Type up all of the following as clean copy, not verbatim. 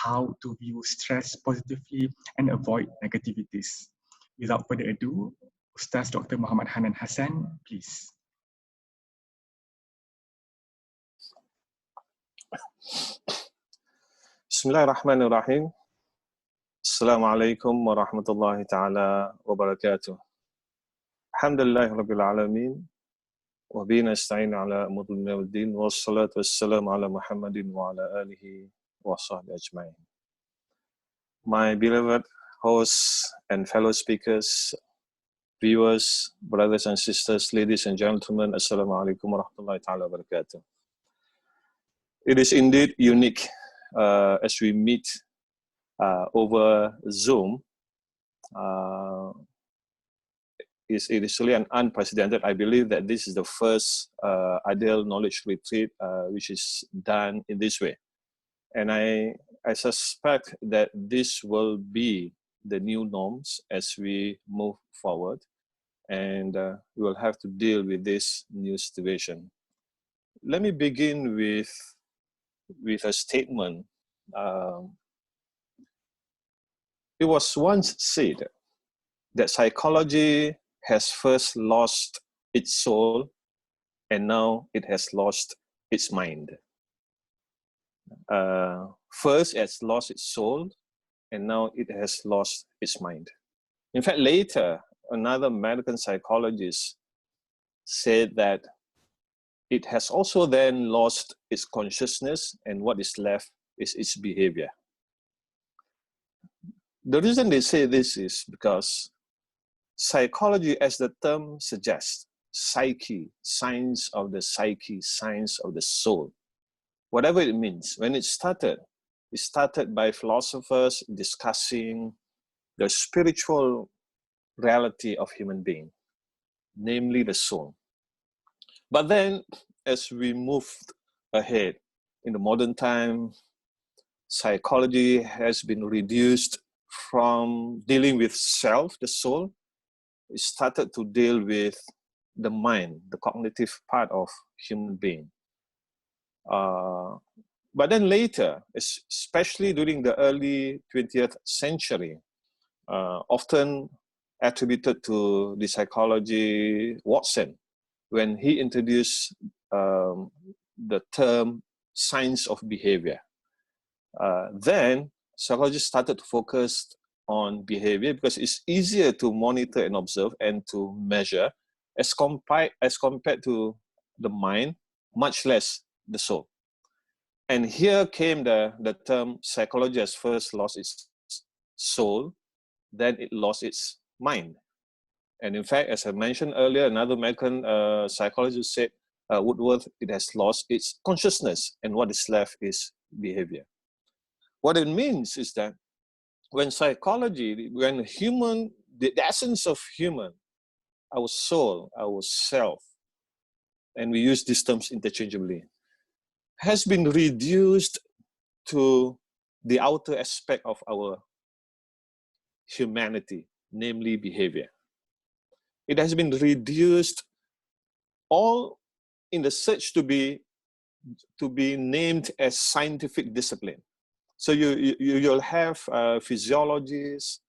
how to view stress positively and avoid negativities. Without further ado, Ust Dr Hannan Hassan, please. Bismillahirrahmanirrahim. Assalamualaikum warahmatullahi ta'ala wabarakatuh. Alhamdulillah Rabbil Alameen. Wa bihi nasta'in ala umuri dunya waddin. Wassalatu wassalamu ala Muhammadin wa ala alihi wa sahbihi ajma'in. My beloved hosts and fellow speakers, viewers, brothers and sisters, ladies and gentlemen, Assalamualaikum warahmatullahi ta'ala wabarakatuh. It is indeed unique as we meet over Zoom. It is really an unprecedented. I believe that this is the first ideal knowledge retreat which is done in this way. And I suspect that this will be the new norms as we move forward. And we will have to deal with this new situation. Let me begin with a statement. It was once said that psychology has first lost its soul and now it has lost its mind. First it has lost its soul and now it has lost its mind. In fact, later, another American psychologist said that it has also then lost its consciousness and what is left is its behavior. The reason they say this is because psychology, as the term suggests, psyche, science of the psyche, science of the soul, whatever it means, when it started by philosophers discussing the spiritual reality of human being, namely the soul. But then, as we moved ahead in the modern time, psychology has been reduced from dealing with self, the soul. It started to deal with the mind, the cognitive part of human being. But then later, especially during the early 20th century, often attributed to the psychology Watson, when he introduced the term science of behavior. Then psychologists started to focus on behavior because it's easier to monitor and observe and to measure as compared to the mind, much less the soul. And here came the term psychology has first lost its soul, then it lost its mind. And in fact, as I mentioned earlier, another American psychologist said, Woodworth, it has lost its consciousness and what is left is behavior. What it means is that when psychology, when human, the essence of human, our soul, our self, and we use these terms interchangeably, has been reduced to the outer aspect of our humanity, namely behavior. It has been reduced all in the search to be named as scientific discipline. So you'll have physiologists,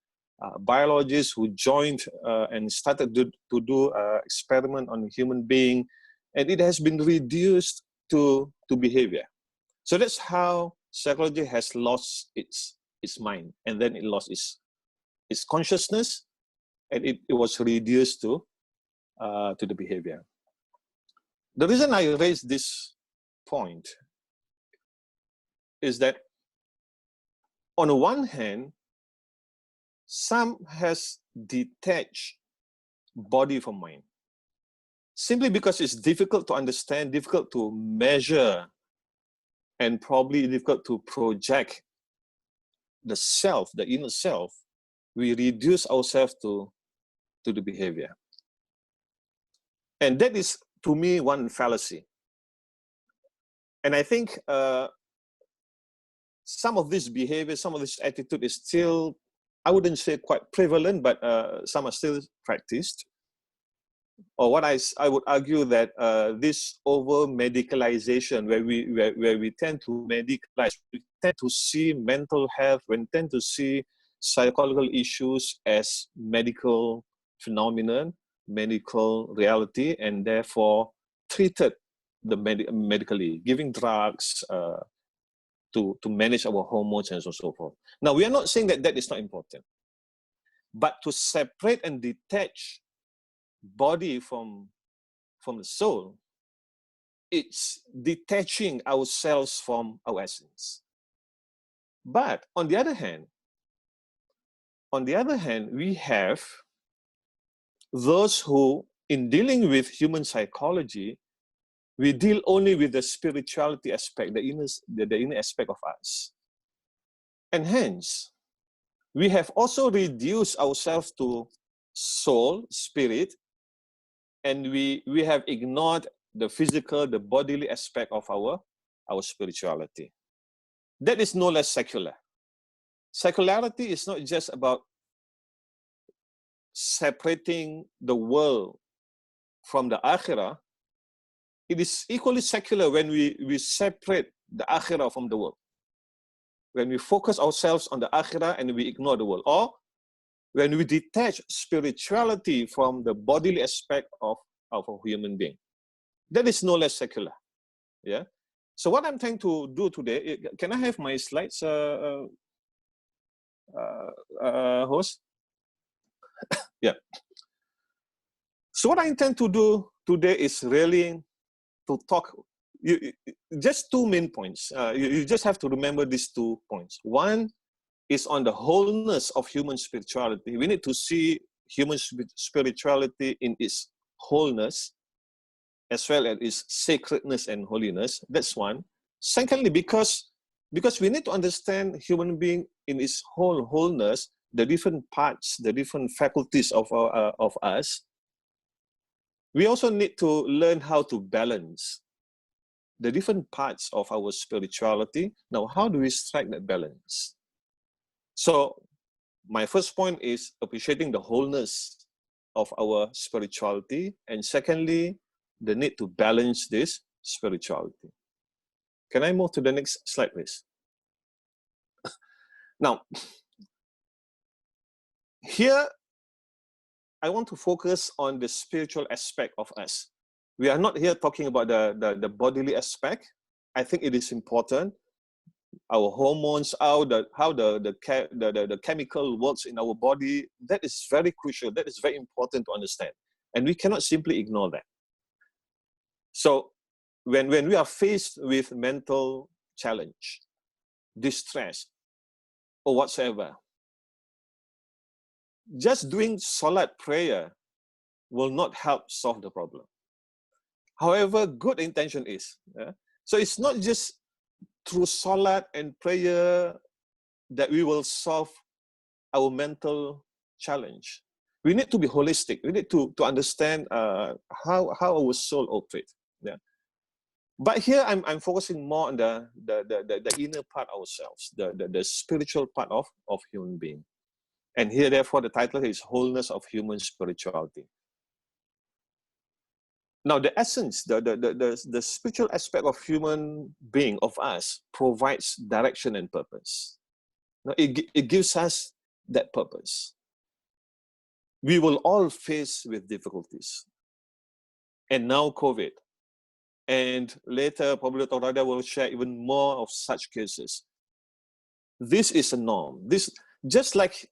biologists who joined and started to do experiment on a human being, and it has been reduced to behavior. So that's how psychology has lost its mind, and then it lost its consciousness, and it was reduced to the behavior. The reason I raise this point is that on the one hand, some has detached body from mind, simply because it's difficult to understand, difficult to measure, and probably difficult to project the self, the inner self. We reduce ourselves to the behavior. And that is, to me, one fallacy. And I think some of this behavior, some of this attitude is still, I wouldn't say quite prevalent, but some are still practiced. or what I would argue that this over-medicalization, where we tend to medicalize, we tend to see mental health, we tend to see psychological issues as medical phenomenon, medical reality, and therefore treated medically, giving drugs to manage our hormones and so on and so forth. Now, we are not saying that that is not important, but to separate and detach body from the soul, it's detaching ourselves from our essence. But on the other hand, we have those who, in dealing with human psychology, we deal only with the spirituality aspect, the inner aspect of us. And hence, we have also reduced ourselves to soul, spirit, and we have ignored the physical, the bodily aspect of our spirituality. That is no less secular. Secularity is not just about separating the world from the akhirah. It is equally secular when we separate the akhirah from the world. When we focus ourselves on the akhirah and we ignore the world. Or when we detach spirituality from the bodily aspect of a human being. That is no less secular. Yeah. So what I'm trying to do today, can I have my slides, host? Yeah. So what I intend to do today is really to talk, just two main points. You just have to remember these 2 points. One is on the wholeness of human spirituality. We need to see human spirituality in its wholeness, as well as its sacredness and holiness. That's one. Secondly, because we need to understand human being in its wholeness, the different parts, the different faculties of us. We also need to learn how to balance the different parts of our spirituality. Now, how do we strike that balance? So, my first point is appreciating the wholeness of our spirituality. And secondly, the need to balance this spirituality. Can I move to the next slide, please? Now, here, I want to focus on the spiritual aspect of us. We are not here talking about the bodily aspect. I think it is important. Our hormones, how the chemical works in our body, that is very crucial. That is very important to understand. And we cannot simply ignore that. So when we are faced with mental challenge, distress, or whatsoever, just doing salat prayer will not help solve the problem. However good intention is. So it's not just through salat and prayer that we will solve our mental challenge. We need to be holistic. We need to understand how our soul operates. Yeah. But here I'm focusing more on the inner part ourselves, the spiritual part of human being. And here, therefore, the title is Wholeness of Human Spirituality. Now, the essence, the spiritual aspect of human being, of us, provides direction and purpose. Now, it gives us that purpose. We will all face with difficulties. And now COVID. And later, probably Dr. Radiah will share even more of such cases. This is a norm. This, just like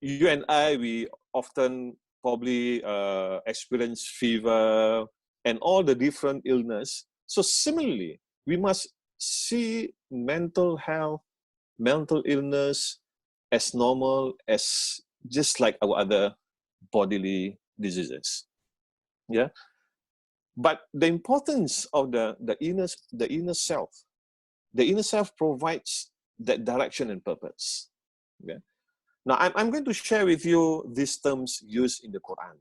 you and I, we often probably experience fever and all the different illness. So similarly, we must see mental health, mental illness as normal, as just like our other bodily diseases. Yeah. But the importance of the inner self provides that direction and purpose. Yeah. Now, I'm going to share with you these terms used in the Quran.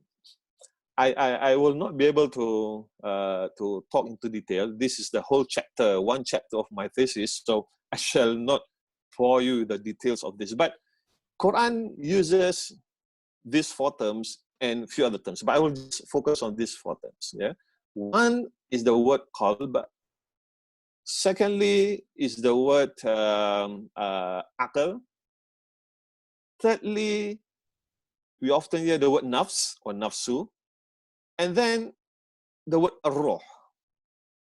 I will not be able to talk into detail. This is the whole chapter, one chapter of my thesis, so I shall not bore you the details of this. But Quran uses these 4 terms and a few other terms, but I will just focus on these 4 terms. Yeah, one is the word qalb. Secondly is the word aql. Thirdly, we often hear the word nafs or nafsu, and then the word ruh.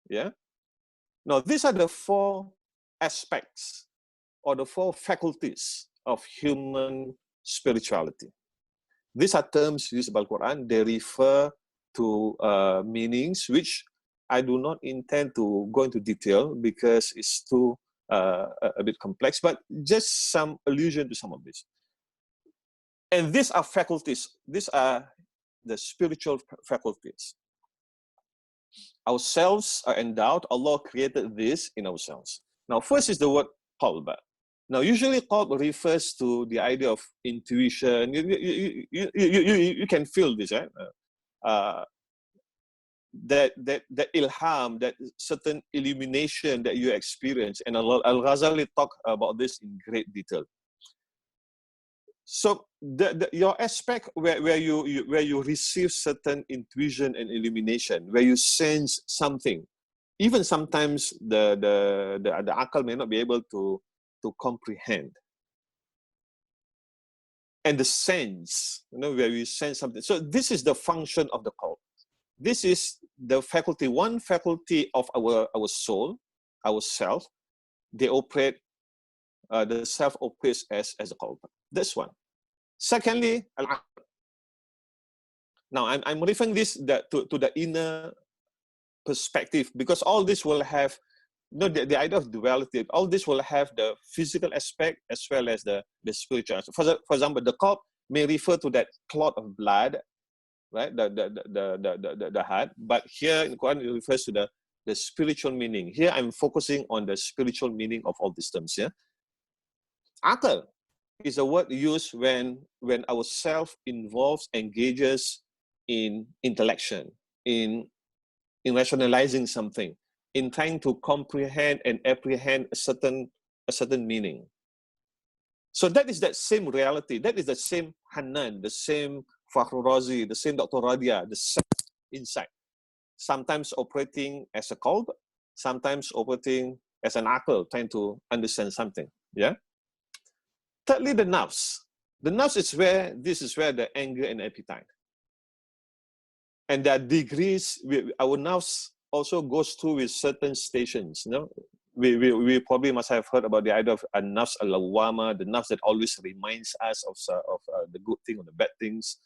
Yeah. Now these are the 4 aspects or the 4 faculties of human spirituality. These are terms used by the Quran. They refer to meanings which I do not intend to go into detail because it's too a bit complex, but just some allusion to some of this. And these are faculties. These are the spiritual faculties. Ourselves are endowed. Allah created this in ourselves. Now, first is the word qalb. Now, usually qalb refers to the idea of intuition. You can feel this, right? That ilham, that certain illumination that you experience. And Al-Ghazali talk about this in great detail. So your aspect where you receive certain intuition and illumination, where you sense something, even sometimes the akal may not be able to comprehend. And the sense, where you sense something. So this is the function of the qalb. This is the faculty, one faculty of our soul, our self. They operate, the self operates as a qalb. This one. Secondly, al-aql. Now I'm referring this to the inner perspective, because all this will have, the idea of duality, all this will have the physical aspect as well as the spiritual aspect. For example, the qalb may refer to that clot of blood, right? The heart. But here in the Quran, it refers to the spiritual meaning. Here I'm focusing on the spiritual meaning of all these terms. Yeah, aql is a word used when our self engages in intellection, in rationalizing something, in trying to comprehend and apprehend a certain meaning. So that is that same reality. That is the same Hannan, the same Fakhrul Razi, the same Dr. Radiah, the same insight. Sometimes operating as a qalb, sometimes operating as an aql, trying to understand something. Yeah. Thirdly, the nafs. The nafs is where the anger and appetite. And there are degrees. Our nafs also goes through with certain stations. We probably must have heard about the idea of a nafs al-lawwama, the nafs that always reminds us of the good thing or the bad things.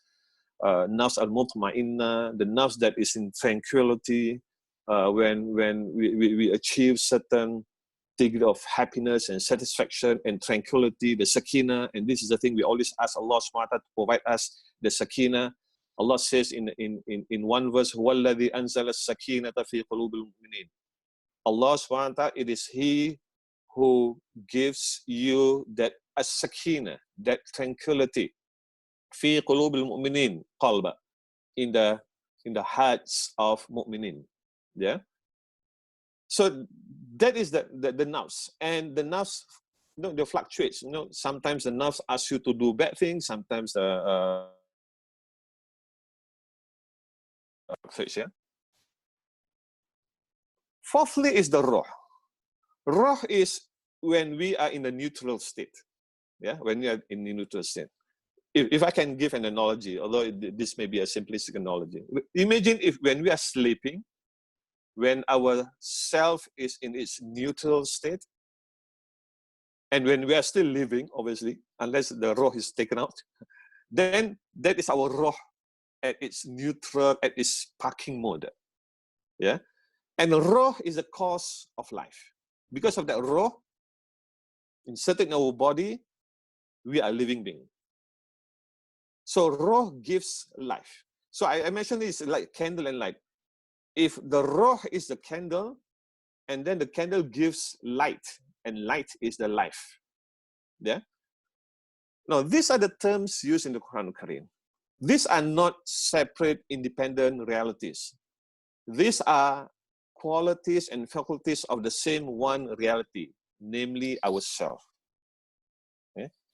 Nafs al-mutma'inna, the nafs that is in tranquility when we achieve certain degree of happiness and satisfaction and tranquility, the sakina. And this is the thing we always ask Allah subhanahu wa ta'ala to provide us, the sakina. Allah says in one verse, وَالَّذِي أَنزَلَ السَّكِينَةَ فِي قُلُوبِ الْمُؤْمِنِينَ. Allah subhanahu wa ta'ala, it is He who gives you that as-sakina, that tranquility, fi qulub al-mu'minin, qalba, in the hearts of mu'minin. Yeah. So that is the nafs, and the nafs, they fluctuates. Sometimes the nafs ask you to do bad things. Sometimes the yeah. Fourthly is the ruh. Ruh is when we are in a neutral state. Yeah, when we are in a neutral state. If I can give an analogy, although this may be a simplistic analogy. Imagine if when we are sleeping, when our self is in its neutral state, and when we are still living, obviously, unless the ruh is taken out, then that is our ruh at its neutral, at its parking mode. Yeah? And the ruh is the cause of life. Because of that ruh, inserted in our body, we are living being. So ruh gives life. So I mentioned this like candle and light. If the ruh is the candle, and then the candle gives light, and light is the life. Yeah? Now, these are the terms used in the Quran Kareem. These are not separate, independent realities. These are qualities and faculties of the same one reality, namely ourself,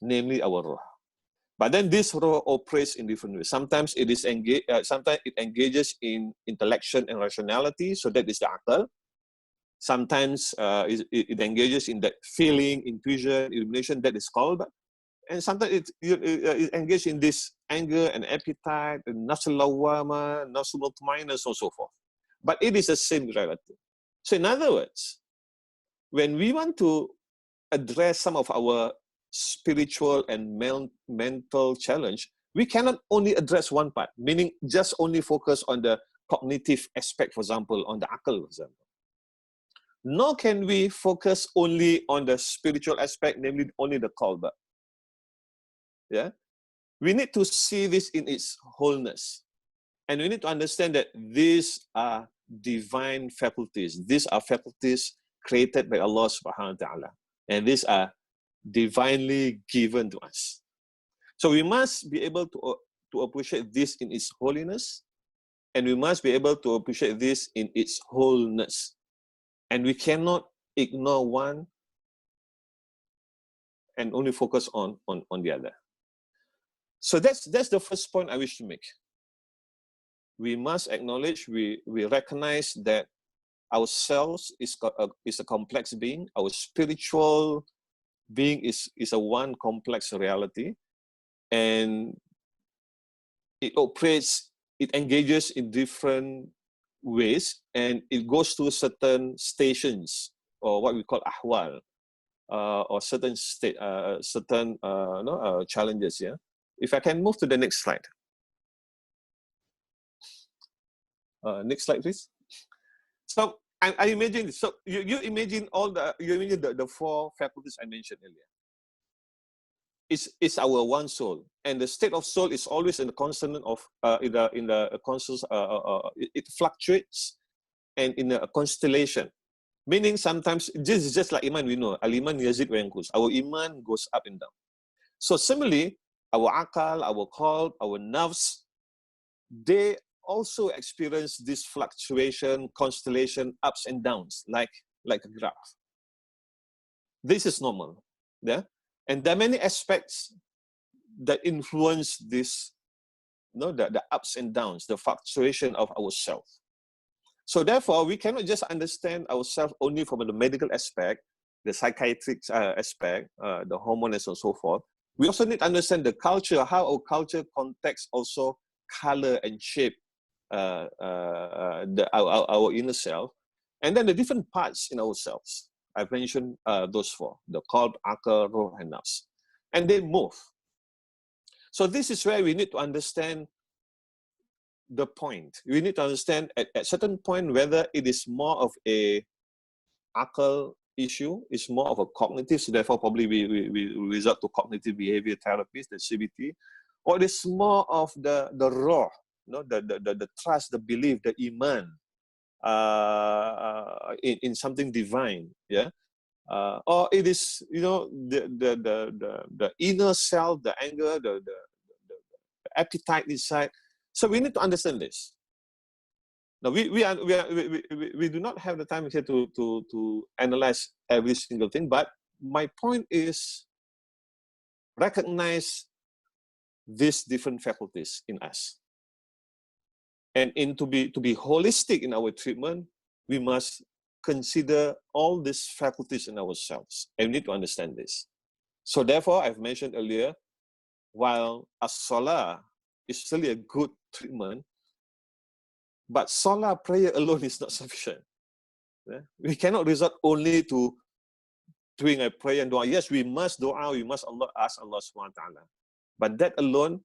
namely our ruh. But then this roh operates in different ways. Sometimes it is sometimes it engages in intellection and rationality, so that is the akal. Sometimes it engages in that feeling, intuition, illumination, that is qalb. And sometimes it engages in this anger and appetite, and nafsul lawwama, nafsul mutmainah, and so forth. But it is the same reality. So in other words, when we want to address some of our spiritual and mental challenge, we cannot only address one part, meaning just only focus on the cognitive aspect, for example, on the akal, for example. Nor can we focus only on the spiritual aspect, namely only the qalb. Yeah? We need to see this in its wholeness. And we need to understand that these are divine faculties. These are faculties created by Allah subhanahu wa ta'ala. And these are divinely given to us. So we must be able to appreciate this in its holiness, and we must be able to appreciate this in its wholeness. And we cannot ignore one and only focus on the other. So that's the first point I wish to make. We must acknowledge, we recognize that ourselves is a complex being. Our spiritual being is a one complex reality, and it operates, it engages in different ways, and it goes through certain stations, or what we call ahwal, or certain challenges. Yeah. If I can move to the next slide. Next slide, please. So I imagine this. So you imagine the four faculties I mentioned earlier. It's our one soul, and the state of soul is always in the constant of it fluctuates, and in a constellation. Meaning sometimes this is just like iman. We know al-iman yazid wa yanqus. Our iman goes up and down. So similarly, our akal, our qalb, our nafs, they also experience this fluctuation, constellation, ups and downs, like a graph. This is normal, yeah. And there are many aspects that influence this, the ups and downs, the fluctuation of ourselves. So therefore, we cannot just understand ourselves only from the medical aspect, the psychiatric aspect, the hormones and so forth. We also need to understand the culture, how our culture context also color and shape our inner self, and then the different parts in ourselves. I've mentioned those four: the qalb, akal, ruh, and nafs, and they move. So this is where we need to understand the point. We need to understand at certain point whether it is more of a akal issue, is more of a cognitive. So therefore, probably we resort to cognitive behavior therapies, the CBT, or it is more of the ruh. The trust, the belief, the iman in something divine, yeah, or it is the inner self, the anger, the appetite inside. So we need to understand this. Now we do not have the time here to analyze every single thing, but my point is recognize these different faculties in us. And to be holistic in our treatment, we must consider all these faculties in ourselves, and we need to understand this. So therefore, I've mentioned earlier, while as-salah is really a good treatment, but salah prayer alone is not sufficient. Yeah? We cannot resort only to doing a prayer and dua. Yes, we must dua, we must ask Allah subhanahu wa ta'ala. But that alone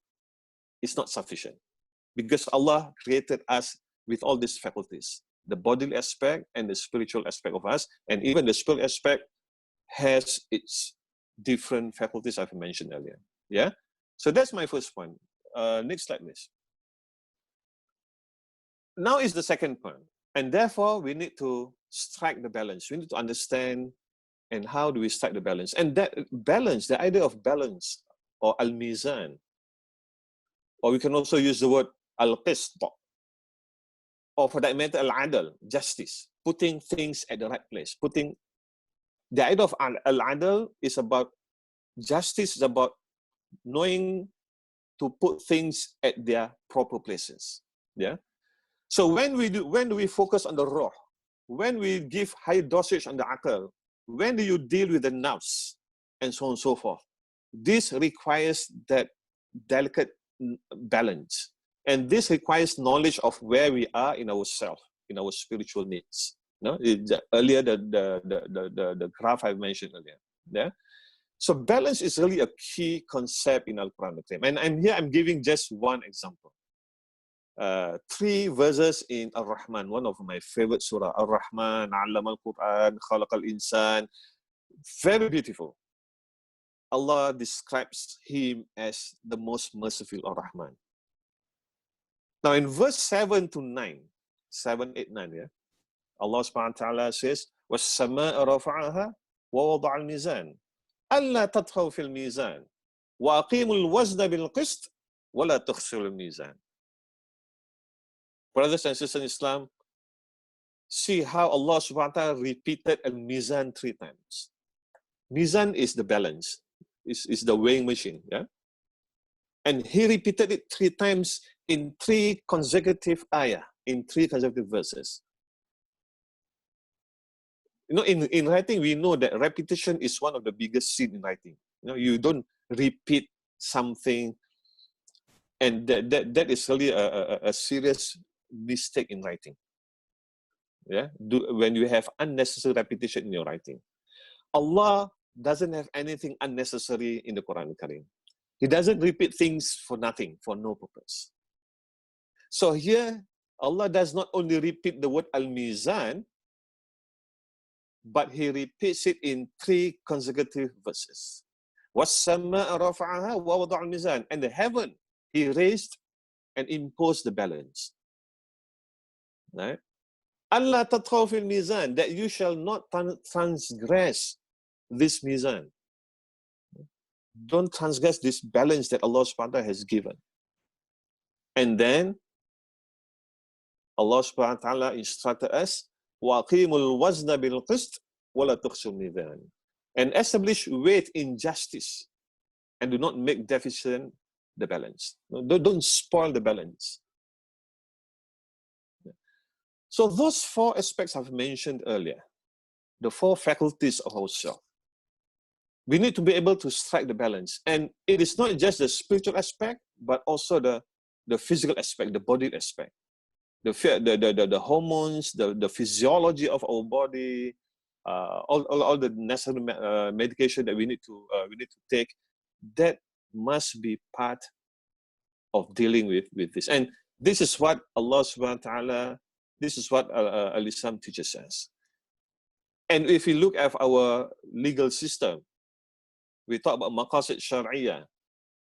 is not sufficient. Because Allah created us with all these faculties, the bodily aspect and the spiritual aspect of us, and even the spiritual aspect has its different faculties I've mentioned earlier. Yeah? So that's my first point. Next slide, please. Now is the second point. And therefore, we need to strike the balance. We need to understand, and how do we strike the balance? And that balance, the idea of balance, or al-mizan, or we can also use the word al-qist, or for that matter, al-adal, justice, putting things at the right place. The idea of al-adal is about justice, is about knowing to put things at their proper places. Yeah. So when we focus on the ruh, when we give high dosage on the aql, when do you deal with the nafs, and so on and so forth, this requires that delicate balance. And this requires knowledge of where we are in ourselves, in our spiritual needs. No, earlier the graph I mentioned earlier. Yeah. So balance is really a key concept in Al-Quran. And here I'm giving just one example. 3 verses in Ar-Rahman, one of my favorite surah. Ar-Rahman, Allama al-Quran, Khalaq al-Insan. Very beautiful. Allah describes him as the most merciful Ar-Rahman. Now in verse 7 to 9, 7, 8, 9, yeah, Allah subhanahu wa ta'ala says, وَالسَّمَاءَ رَفَعَهَا وَوَضَعَ الْمِيزَانَ أَلَّا تَطْغَوْا فِي الْمِيزَانِ وَأَقِيمُوا الْوَزْنَ بِالْقِسْطِ وَلَا تُخْسِرُوا الْمِيزَانَ. Brothers and sisters in Islam, see how Allah subhanahu wa ta'ala repeated al-mizan 3 times. Mizan is the balance, is the weighing machine. Yeah? And he repeated it 3 times in 3 consecutive ayah, in 3 consecutive verses. You know, in writing, we know that repetition is one of the biggest sin in writing. You know, you don't repeat something, and that is really a serious mistake in writing. Yeah, when you have unnecessary repetition in your writing. Allah doesn't have anything unnecessary in the Quran Karim. He doesn't repeat things for nothing, for no purpose. So here, Allah does not only repeat the word al-mizan, but he repeats it in 3 consecutive verses. وَالسَّمَاءَ رَفَعَهَا وَوَضَعَ الْمِيزَانَ. And the heaven, he raised and imposed the balance. Right? أَلَّا تَطْغَوْا فِي الْمِيزَانِ, that you shall not transgress this mizan. Don't transgress this balance that Allah subhanahu wa ta'ala has given. And then Allah subhanahu wa ta'ala instructed us, وَأَقِيمُوا الْوَزْنَ بِالْقِسْطِ وَلَا تُخْسِرُوا الْمِيزَانَ. And establish weight in justice, and do not make deficient the balance. Don't spoil the balance. So those 4 aspects I've mentioned earlier, the 4 faculties of ourselves, we need to be able to strike the balance. And it is not just the spiritual aspect, but also the physical aspect, the body aspect. The hormones, the physiology of our body, all the necessary medication that we need to take, that must be part of dealing with this. And this is what Allah subhanahu wa ta'ala, this is what Al-Islam teaches us. And if we look at our legal system, we talk about maqasid syariah,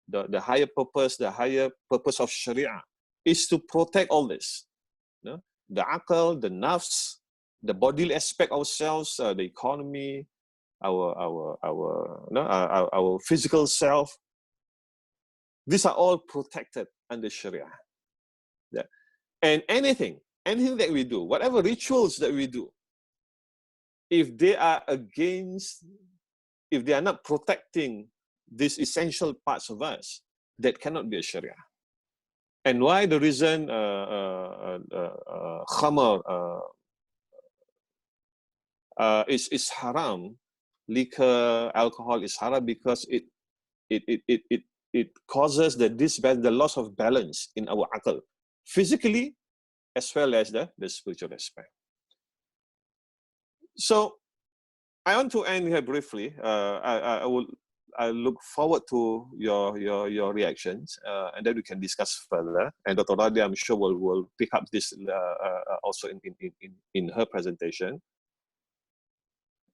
the higher purpose of Sharia is to protect all this. You know? The aql, the nafs, the bodily aspect ourselves, the economy, our physical self. These are all protected under Sharia. Yeah. And anything that we do, whatever rituals that we do, if they are not protecting these essential parts of us, that cannot be a Sharia. And why? The reason khamar is haram, liquor, alcohol is haram, because it causes the loss of balance in our aql, physically as well as the spiritual aspect. So I want to end here briefly. I look forward to your reactions, and then we can discuss further. And Dr. Radiah, I'm sure, will pick up this also in her presentation.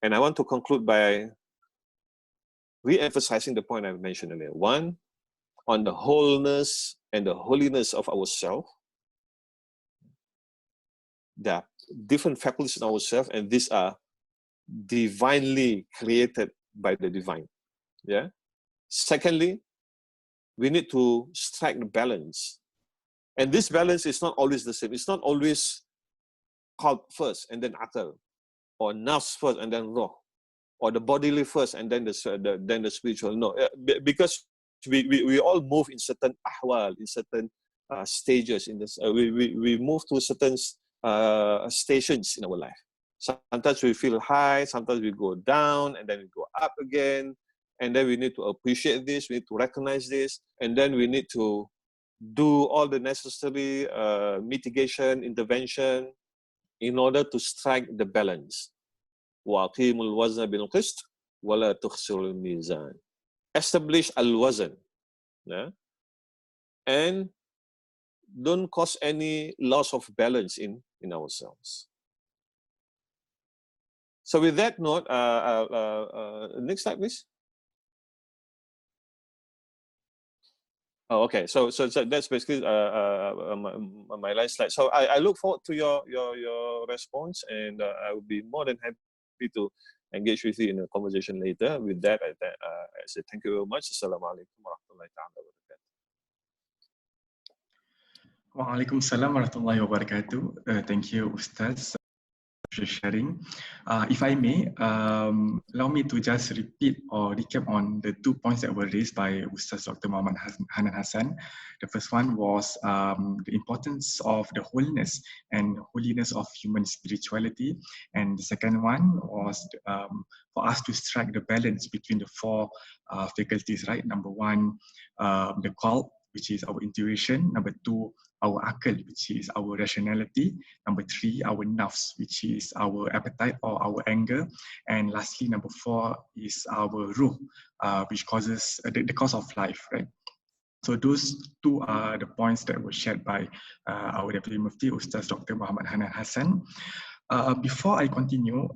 And I want to conclude by re-emphasizing the point I mentioned earlier. 1, on the wholeness and the holiness of ourselves. There are different faculties in ourselves, and these are divinely created by the divine. Yeah. Secondly, we need to strike the balance, and this balance is not always the same. It's not always qalb first and then aql, or nafs first and then ruh, or the bodily first and then the spiritual. No, because we all move in certain ahwal, in certain stages. In this, we move to certain stations in our life. Sometimes we feel high, sometimes we go down, and then we go up again. And then we need to appreciate this, we need to recognize this, and then we need to do all the necessary mitigation, intervention in order to strike the balance. وَأَقِيمُوا الْوَزْنَ بِالْقِسْطِ وَلَا تُخْسِرُوا الْمِيزَانَ. Establish al-wazn, yeah? And don't cause any loss of balance in ourselves. So with that note, next slide, please. Oh, okay. So that's basically my last slide. So I look forward to your response, and I will be more than happy to engage with you in a conversation later. With that, I say thank you very much. Assalamualaikum warahmatullahi wabarakatuh. Waalaikumsalam warahmatullahi wabarakatuh. Thank you, Ustaz, for sharing. If I may, allow me to just repeat or recap on the 2 points that were raised by Ustaz Dr. Muhammad Hannan Hassan. The first one was the importance of the wholeness and holiness of human spirituality. And the second one was for us to strike the balance between the four faculties, right? Number one, the qalb, which is our intuition. Number two, our akal, which is our rationality. Number three, our nafs, which is our appetite or our anger. And lastly, number four is our ruh, which causes the cause of life, right? So those two are the points that were shared by our Deputy Mufti, Ustaz Dr. Muhammad Hannan Hassan. Before I continue,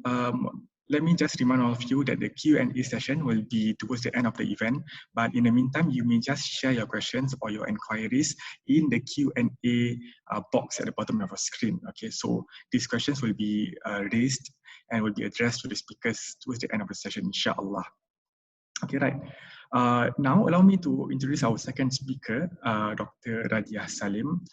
let me just remind all of you that the Q&A session will be towards the end of the event. But in the meantime, you may just share your questions or your inquiries in the Q&A box at the bottom of your screen. Okay, so these questions will be raised and will be addressed to the speakers towards the end of the session, inshallah. Okay, right. Now, allow me to introduce our second speaker, Dr. Radiah Salim.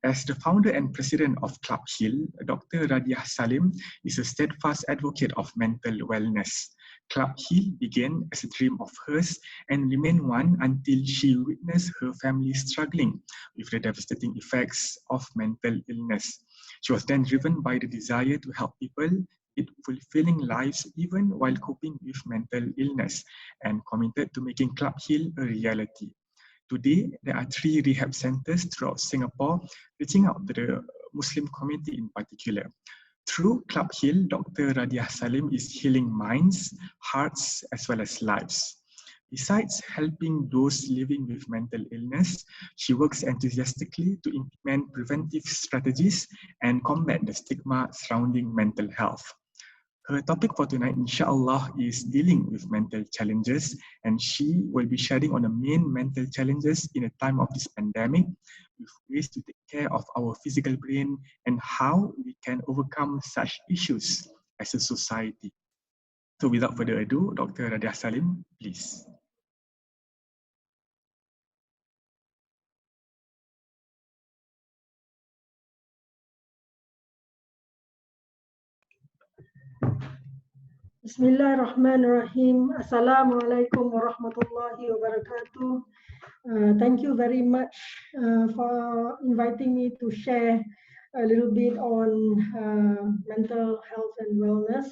As the founder and president of Club Hill, Dr. Radiah Salim is a steadfast advocate of mental wellness. Club Hill began as a dream of hers and remained one until she witnessed her family struggling with the devastating effects of mental illness. She was then driven by the desire to help people lead fulfilling lives even while coping with mental illness, and committed to making Club Hill a reality. Today, there are 3 rehab centers throughout Singapore, reaching out to the Muslim community in particular. Through Club Hill, Dr. Radiah Salim is healing minds, hearts, as well as lives. Besides helping those living with mental illness, she works enthusiastically to implement preventive strategies and combat the stigma surrounding mental health. Her topic for tonight, inshallah, is dealing with mental challenges, and she will be sharing on the main mental challenges in a time of this pandemic, with ways to take care of our physical brain and how we can overcome such issues as a society. So without further ado, Dr. Radiah Salim, please. Bismillahirrahmanirrahim. Assalamualaikum warahmatullahi wabarakatuh. Thank you very much for inviting me to share a little bit on mental health and wellness,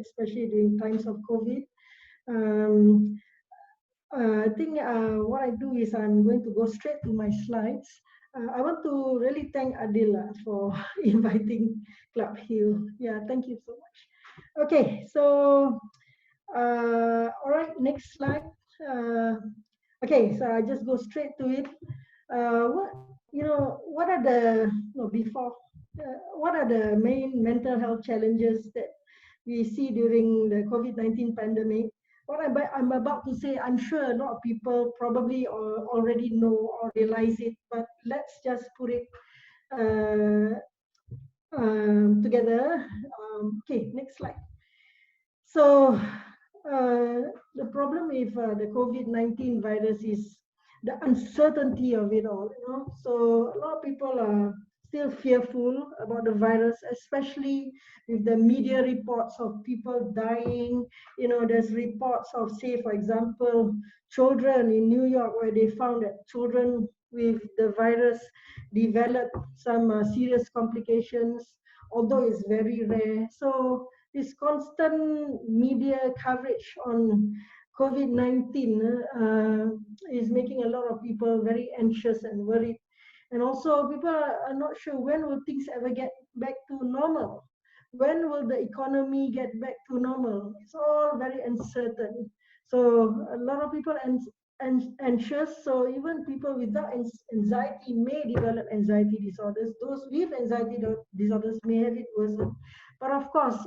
especially during times of COVID. I think what I do is I'm going to go straight to my slides. I want to really thank Adila for inviting Club Hill. Yeah, thank you so much. Okay, so all right, next slide. Okay, so I just go straight to it. What are the what are the main mental health challenges that we see during the COVID-19 pandemic? What I'm about to say, I'm sure a lot of people probably already know or realize it, but let's just put it together. Okay, next slide. So the problem with the COVID-19 virus is the uncertainty of it all. So a lot of people are still fearful about the virus, especially with the media reports of people dying. You know, there's reports of, say, for example, children in New York, where they found that children with the virus develop some serious complications, although it's very rare. So this constant media coverage on COVID-19 is making a lot of people very anxious and worried. And also people are not sure when will things ever get back to normal. When will the economy get back to normal? It's all very uncertain. So a lot of people anxious. So even people without anxiety may develop anxiety disorders. Those with anxiety disorders may have it worsen. But of course,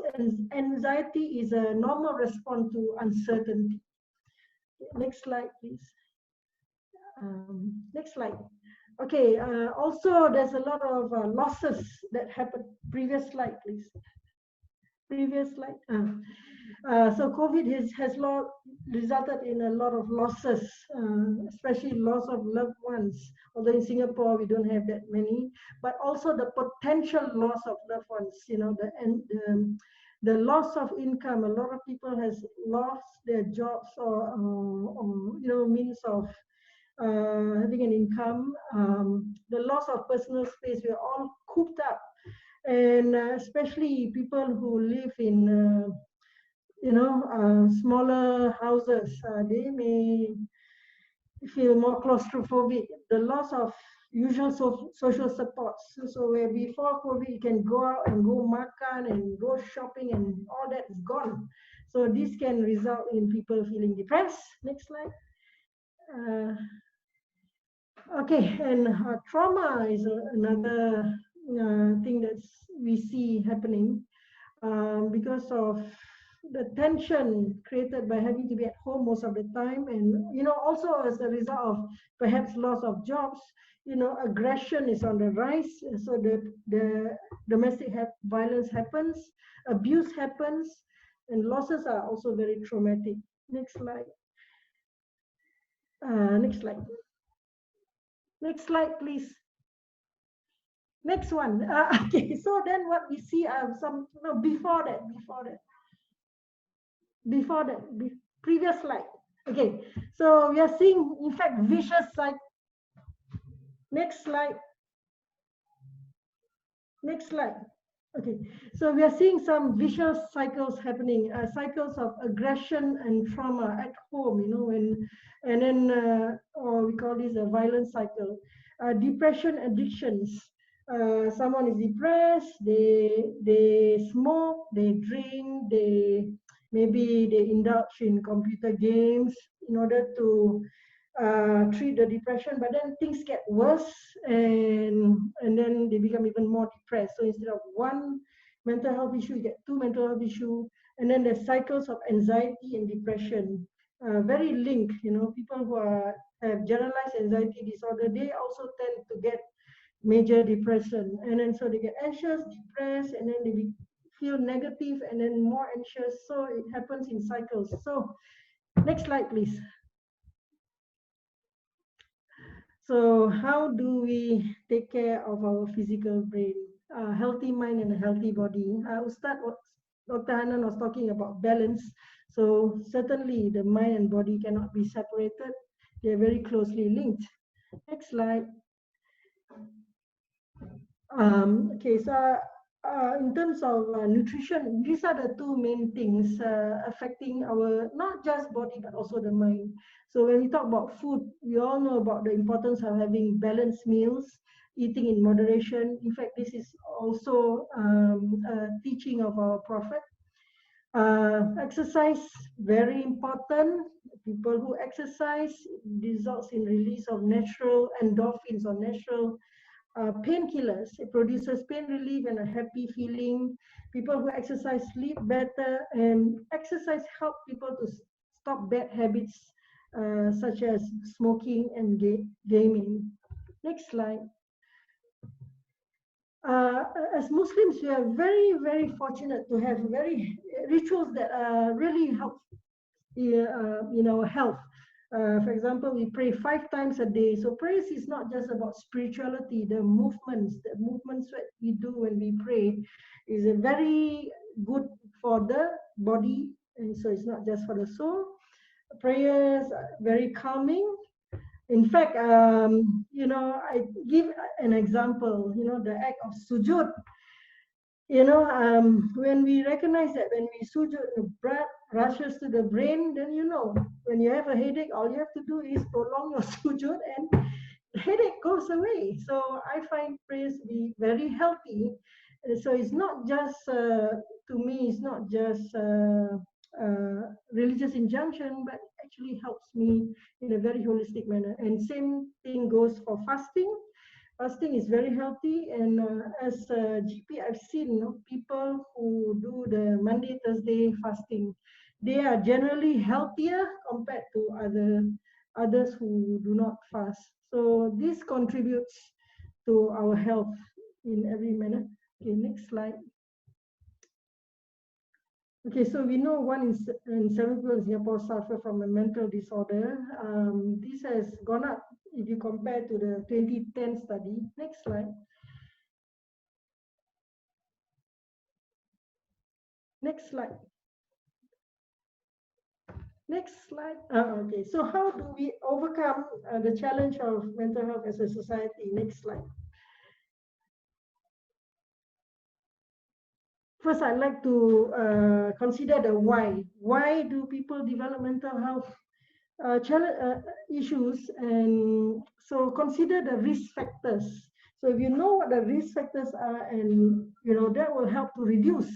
anxiety is a normal response to uncertainty. Next slide, please. Next slide. Okay, also there's a lot of losses that happened. Previous slide, please. Previous slide. So COVID has resulted in a lot of losses, especially loss of loved ones. Although in Singapore we don't have that many, but also the potential loss of loved ones. You know, the loss of income. A lot of people has lost their jobs or you know, means of having an income. The loss of personal space. We're all cooped up, and especially people who live in you know, smaller houses, they may feel more claustrophobic. The loss of usual social supports. So where before COVID, you can go out and go makan and go shopping and all that is gone. So this can result in people feeling depressed. Next slide. Okay, and trauma is another thing that we see happening because of the tension created by having to be at home most of the time, and you know, also as a result of perhaps loss of jobs. You know, aggression is on the rise, so the domestic violence happens, abuse happens, and losses are also very traumatic. Next slide. Next slide. Next slide, please. Next one. Okay, so then what we see are some, no, before that, previous slide. Okay, so we are seeing, in fact, vicious cycle. Next slide. Next slide. Okay, so we are seeing some vicious cycles happening, cycles of aggression and trauma at home, you know, and then or we call this a violent cycle. Depression, addictions. Someone is depressed, they smoke, they drink, maybe they indulge in computer games in order to treat the depression, but then things get worse, and then they become even more depressed. So instead of one mental health issue, you get two mental health issues, and then there's cycles of anxiety and depression, very linked. You know, people who have generalized anxiety disorder, they also tend to get major depression, and then so they get anxious, depressed, and then they feel negative, and then more anxious. So it happens in cycles. So next slide, please. So how do we take care of our physical brain? A healthy mind and a healthy body. Ust Dr. Hannan was talking about balance. So certainly the mind and body cannot be separated. They're very closely linked. Next slide. Okay, so in terms of nutrition, these are the two main things affecting our, not just body, but also the mind. So when we talk about food, we all know about the importance of having balanced meals, eating in moderation. In fact, this is also a teaching of our Prophet. Exercise, very important. People who exercise results in release of natural endorphins or natural painkillers. It produces pain relief and a happy feeling. People who exercise sleep better, and exercise help people to stop bad habits such as smoking and gaming. Next slide. As Muslims, we are very, very fortunate to have very rituals that really help in our health. For example, we pray 5 times a day. So praise is not just about spirituality. The movements that we do when we pray is a very good for the body, and so it's not just for the soul. Prayers are very calming. In fact, I give an example. The act of sujud. When we recognize that when we sujud, the blood rushes to the brain, then when you have a headache, all you have to do is prolong your sujud and the headache goes away. So I find prayers to be very healthy. So it's not just, to me, it's not just religious injunction, but actually helps me in a very holistic manner. And same thing goes for fasting. Fasting is very healthy, and as a GP, I've seen people who do the Monday, Thursday fasting. They are generally healthier compared to others who do not fast. So this contributes to our health in every manner. Okay, next slide. Okay, so we know 1 in 7 people in Singapore suffer from a mental disorder. This has gone up if you compare to the 2010 study. Next slide. Next slide. Next slide. Okay, so how do we overcome the challenge of mental health as a society? Next slide. First, I'd like to consider the why. Why do people develop mental health issues? And so consider the risk factors. So if you know what the risk factors are, and that will help to reduce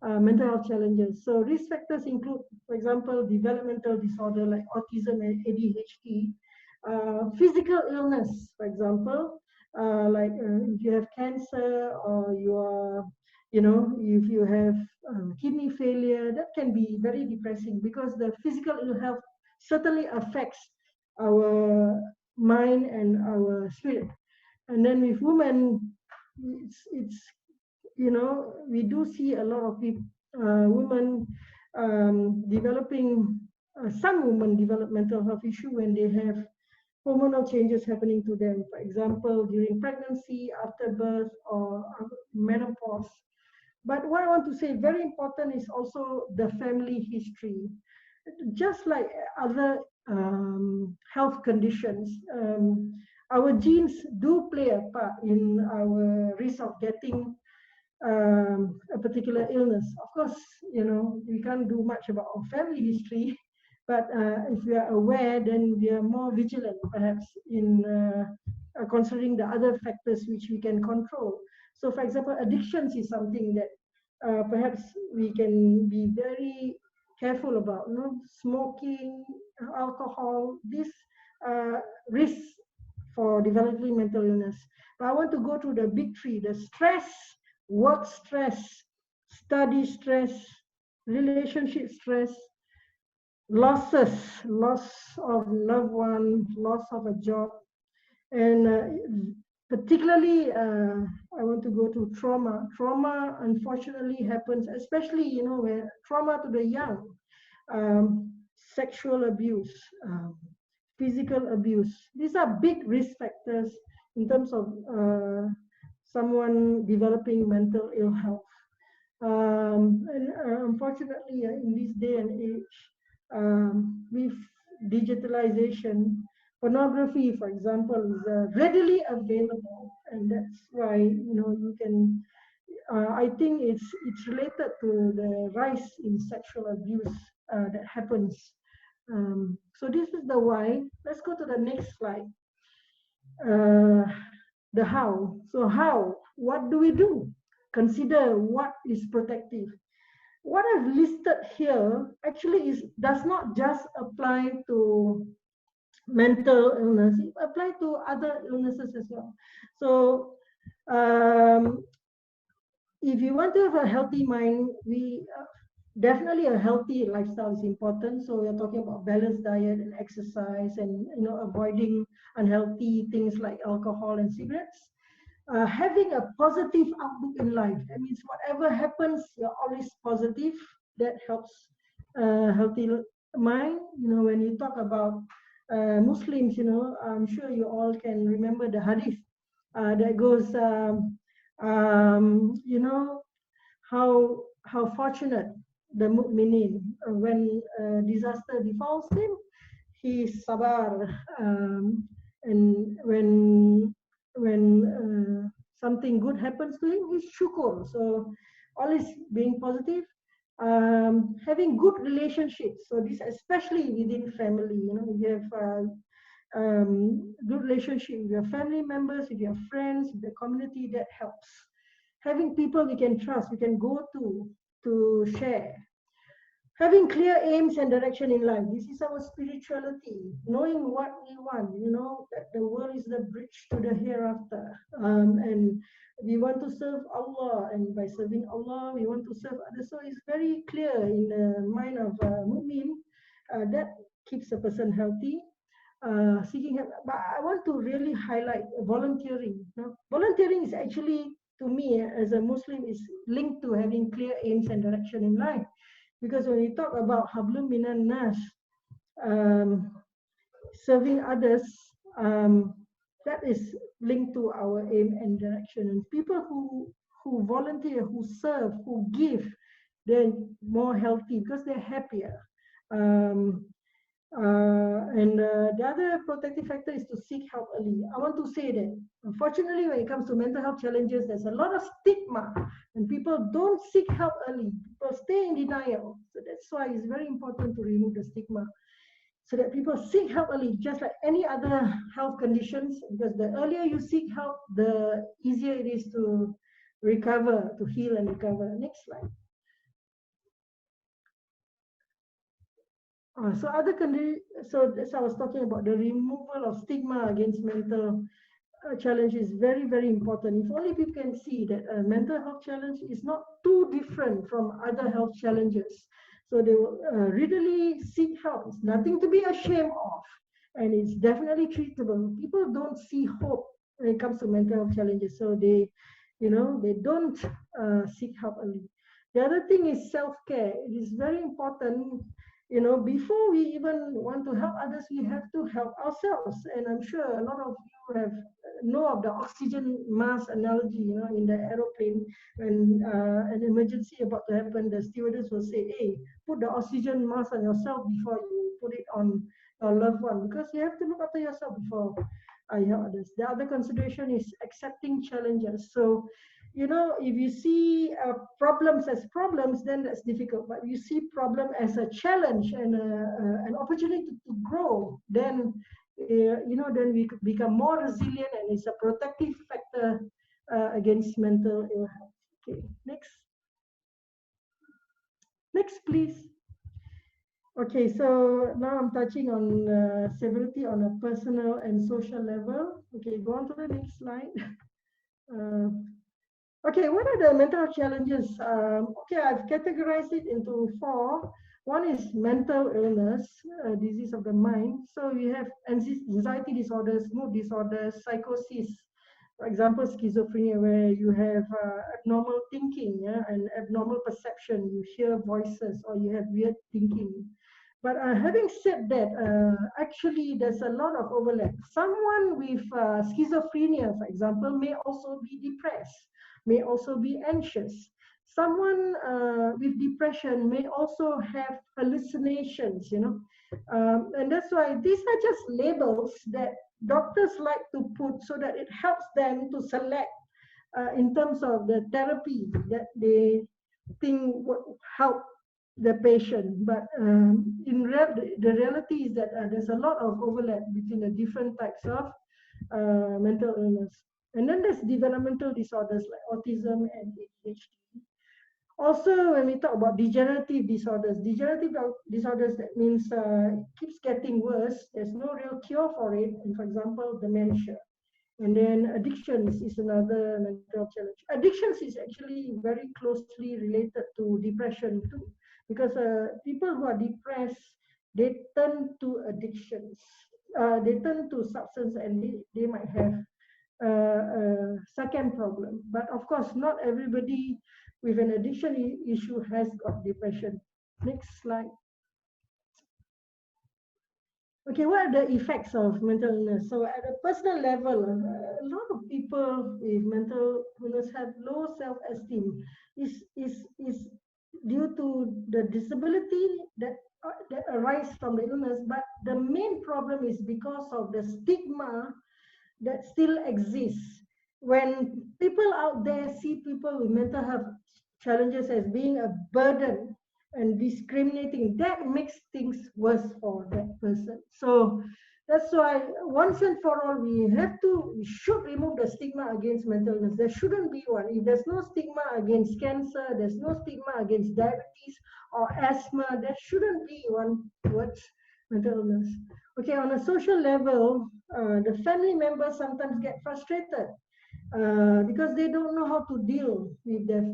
mental health challenges. So risk factors include, for example, developmental disorder like autism and ADHD, physical illness, for example, like if you have cancer, or you are, if you have kidney failure, that can be very depressing, because the physical ill health certainly affects our mind and our spirit. And then with women, it's we do see a lot of people, women developing, some women develop mental health issue when they have hormonal changes happening to them. For example, during pregnancy, after birth, or menopause. But what I want to say, very important, is also the family history. Just like other health conditions, our genes do play a part in our risk of getting a particular illness. Of course, we can't do much about our family history, but if we are aware, then we are more vigilant, perhaps, in considering the other factors which we can control. So, for example, addictions is something that perhaps we can be very careful about. Smoking, alcohol, these risks for developing mental illness. But I want to go through the big three: the stress, work stress, study stress, relationship stress, loss of loved one, loss of a job, and particularly I want to go to trauma. Trauma, unfortunately, happens, especially where trauma to the young, sexual abuse, physical abuse. These are big risk factors in terms of someone developing mental ill health. And unfortunately, in this day and age, with digitalization, pornography, for example, is readily available, and that's why you can. I think it's related to the rise in sexual abuse that happens. So this is the why. Let's go to the next slide. The how. So how? What do we do? Consider what is protective. What I've listed here actually does not just apply to mental illness, it applies to other illnesses as well. So if you want to have a healthy mind, definitely a healthy lifestyle is important. So we're talking about balanced diet and exercise, and avoiding unhealthy things like alcohol and cigarettes. Having a positive outlook in life. That means whatever happens, you're always positive. That helps healthy mind. When you talk about Muslims, you know, I'm sure you all can remember the hadith that goes, you know, how fortunate the mu'minin when disaster befalls him, he sabar, and when something good happens to him, he's shukur. So always being positive, having good relationships. So this especially within family, you know, you have good relationship with your family members, with your friends, with the community, that helps. Having people we can trust, we can go to share. Having clear aims and direction in life. This is our spirituality, knowing what we want, you know, that the world is the bridge to the hereafter. And we want to serve Allah, and by serving Allah, we want to serve others. So it's very clear in the mind of mu'min that keeps a person healthy. Seeking help. But I want to really highlight volunteering. You know? Volunteering is actually, to me, as a Muslim, is linked to having clear aims and direction in life. Because when we talk about hablum minan nas, serving others, that is linked to our aim and direction. And people who volunteer, who serve, who give, they're more healthy because they're happier. The other protective factor is to seek help early. I want to say that, unfortunately, when it comes to mental health challenges, there's a lot of stigma, and people don't seek help early. People stay in denial. So that's why it's very important to remove the stigma, so that people seek help early, just like any other health conditions, because the earlier you seek help, the easier it is to recover, to heal and recover. Next slide. So other so as I was talking about, the removal of stigma against mental challenge is very, very important. If only people can see that a mental health challenge is not too different from other health challenges. So they will readily seek help. It's nothing to be ashamed of, and it's definitely treatable. People don't see hope when it comes to mental health challenges, so they, you know, they don't seek help early. The other thing is self-care. It is very important. You know, before we even want to help others, we have to help ourselves. And I'm sure a lot of you have know of the oxygen mask analogy. You know, in the aeroplane, when an emergency about to happen, the stewardess will say, "Hey, put the oxygen mask on yourself before you put it on your loved one, because you have to look after yourself before you help others." The other consideration is accepting challenges. So, you know, if you see problems as problems, then that's difficult. But you see problem as a challenge and an opportunity to grow, then you know, then we could become more resilient, and it's a protective factor against mental ill health. Okay, next, please. Okay, so now I'm touching on severity on a personal and social level. Okay, go on to the next slide. Okay, what are the mental health challenges? Okay, I've categorized it into 4. One is mental illness, disease of the mind. So we have anxiety disorders, mood disorders, psychosis. For example, schizophrenia, where you have abnormal thinking, yeah, and abnormal perception. You hear voices, or you have weird thinking. But having said that, actually, there's a lot of overlap. Someone with schizophrenia, for example, may also be depressed, may also be anxious. Someone with depression may also have hallucinations, you know. And that's why these are just labels that doctors like to put so that it helps them to select in terms of the therapy that they think would help the patient. But the reality is that there's a lot of overlap between the different types of mental illness. And then there's developmental disorders like autism and ADHD. Also, when we talk about degenerative disorders, that means it keeps getting worse. There's no real cure for it. And for example, dementia. And then addictions is another mental challenge. Addictions is actually very closely related to depression too, because people who are depressed, they turn to addictions. They turn to substance, and they might have a second problem. But of course, not everybody with an addiction issue has got depression. Next slide. Okay, what are the effects of mental illness? So at a personal level, a lot of people with mental illness have low self-esteem. Is due to the disability that arise from the illness, but the main problem is because of the stigma that still exists. When people out there see people with mental health challenges as being a burden and discriminating, that makes things worse for that person. So that's why once and for all, we should remove the stigma against mental illness. There shouldn't be one. If there's no stigma against cancer, there's no stigma against diabetes or asthma, there shouldn't be one towards mental illness. Okay, on a social level, the family members sometimes get frustrated because they don't know how to deal with their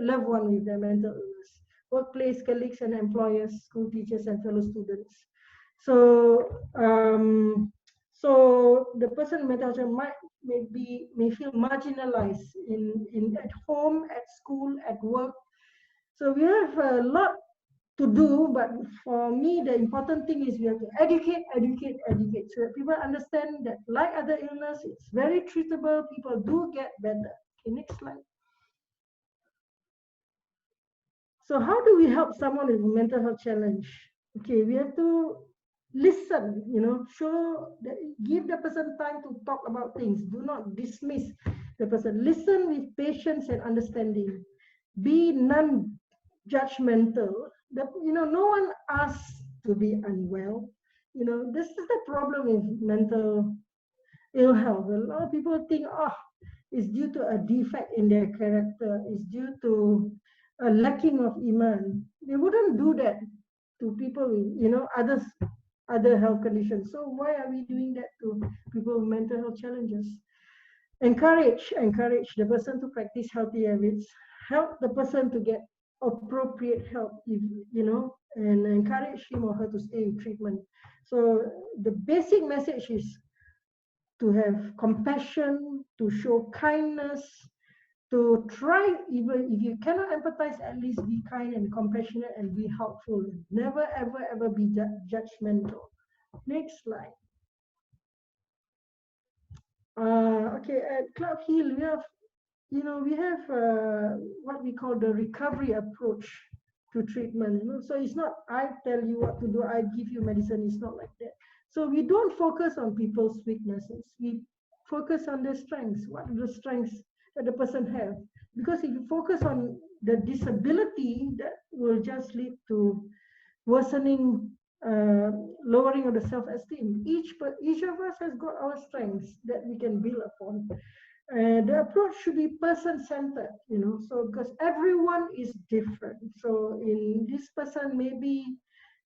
loved one with their mental illness. Workplace colleagues and employers, school teachers and fellow students. So, so the person with mental health may feel marginalized at home, at school, at work. So we have a lot to do, but for me, the important thing is we have to educate, so that people understand that like other illness, it's very treatable, people do get better. Okay, next slide. So how do we help someone with a mental health challenge? Okay, we have to listen, show that, give the person time to talk about things. Do not dismiss the person. Listen with patience and understanding. Be non-judgmental. No one asks to be unwell. This is the problem with mental ill health. A lot of people think, it's due to a defect in their character. It's due to a lacking of iman. They wouldn't do that to people with, other health conditions. So why are we doing that to people with mental health challenges? Encourage the person to practice healthy habits. Help the person to get appropriate help, and encourage him or her to stay in treatment. So the basic message is to have compassion, to show kindness, to try, even if you cannot empathize, at least be kind and compassionate and be helpful. Never, ever be judgmental. Next slide. Okay, at Club Heal, we have what we call the recovery approach to treatment. So it's not I tell you what to do, I give you medicine. It's not like that. So we don't focus on people's weaknesses. We focus on their strengths. What are the strengths that the person has? Because if you focus on the disability, that will just lead to worsening, lowering of the self-esteem. Each of us has got our strengths that we can build upon. The approach should be person-centered, so because everyone is different. So in this person, maybe,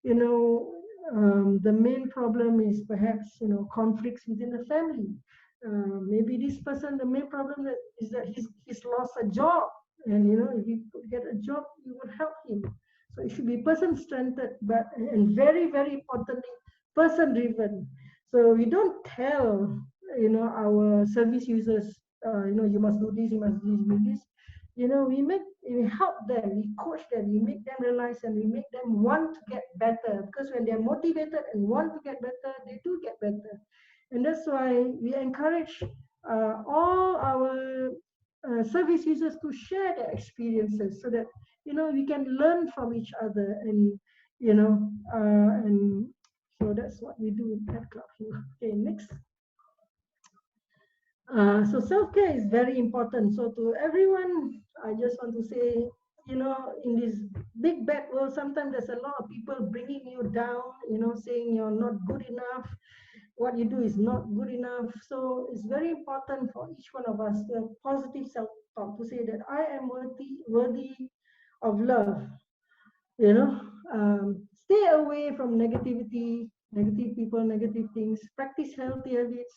the main problem is perhaps, conflicts within the family. Maybe this person, the main problem is that he's lost a job, and if he could get a job, you would help him. So it should be person-centered, and very, very importantly, person-driven. So we don't tell, our service users, you must do this, you must do this. We help them, we coach them, we make them realize, and we make them want to get better. Because when they're motivated and want to get better, they do get better. And that's why we encourage all our service users to share their experiences, so that we can learn from each other, and and so that's what we do at Club Heal. Okay, next. So self-care is very important. So to everyone, I just want to say, in this big bad world, sometimes there's a lot of people bringing you down, saying you're not good enough, what you do is not good enough. So it's very important for each one of us to have positive self-talk, to say that I am worthy of love. Stay away from negativity, negative people, negative things. Practice healthy habits.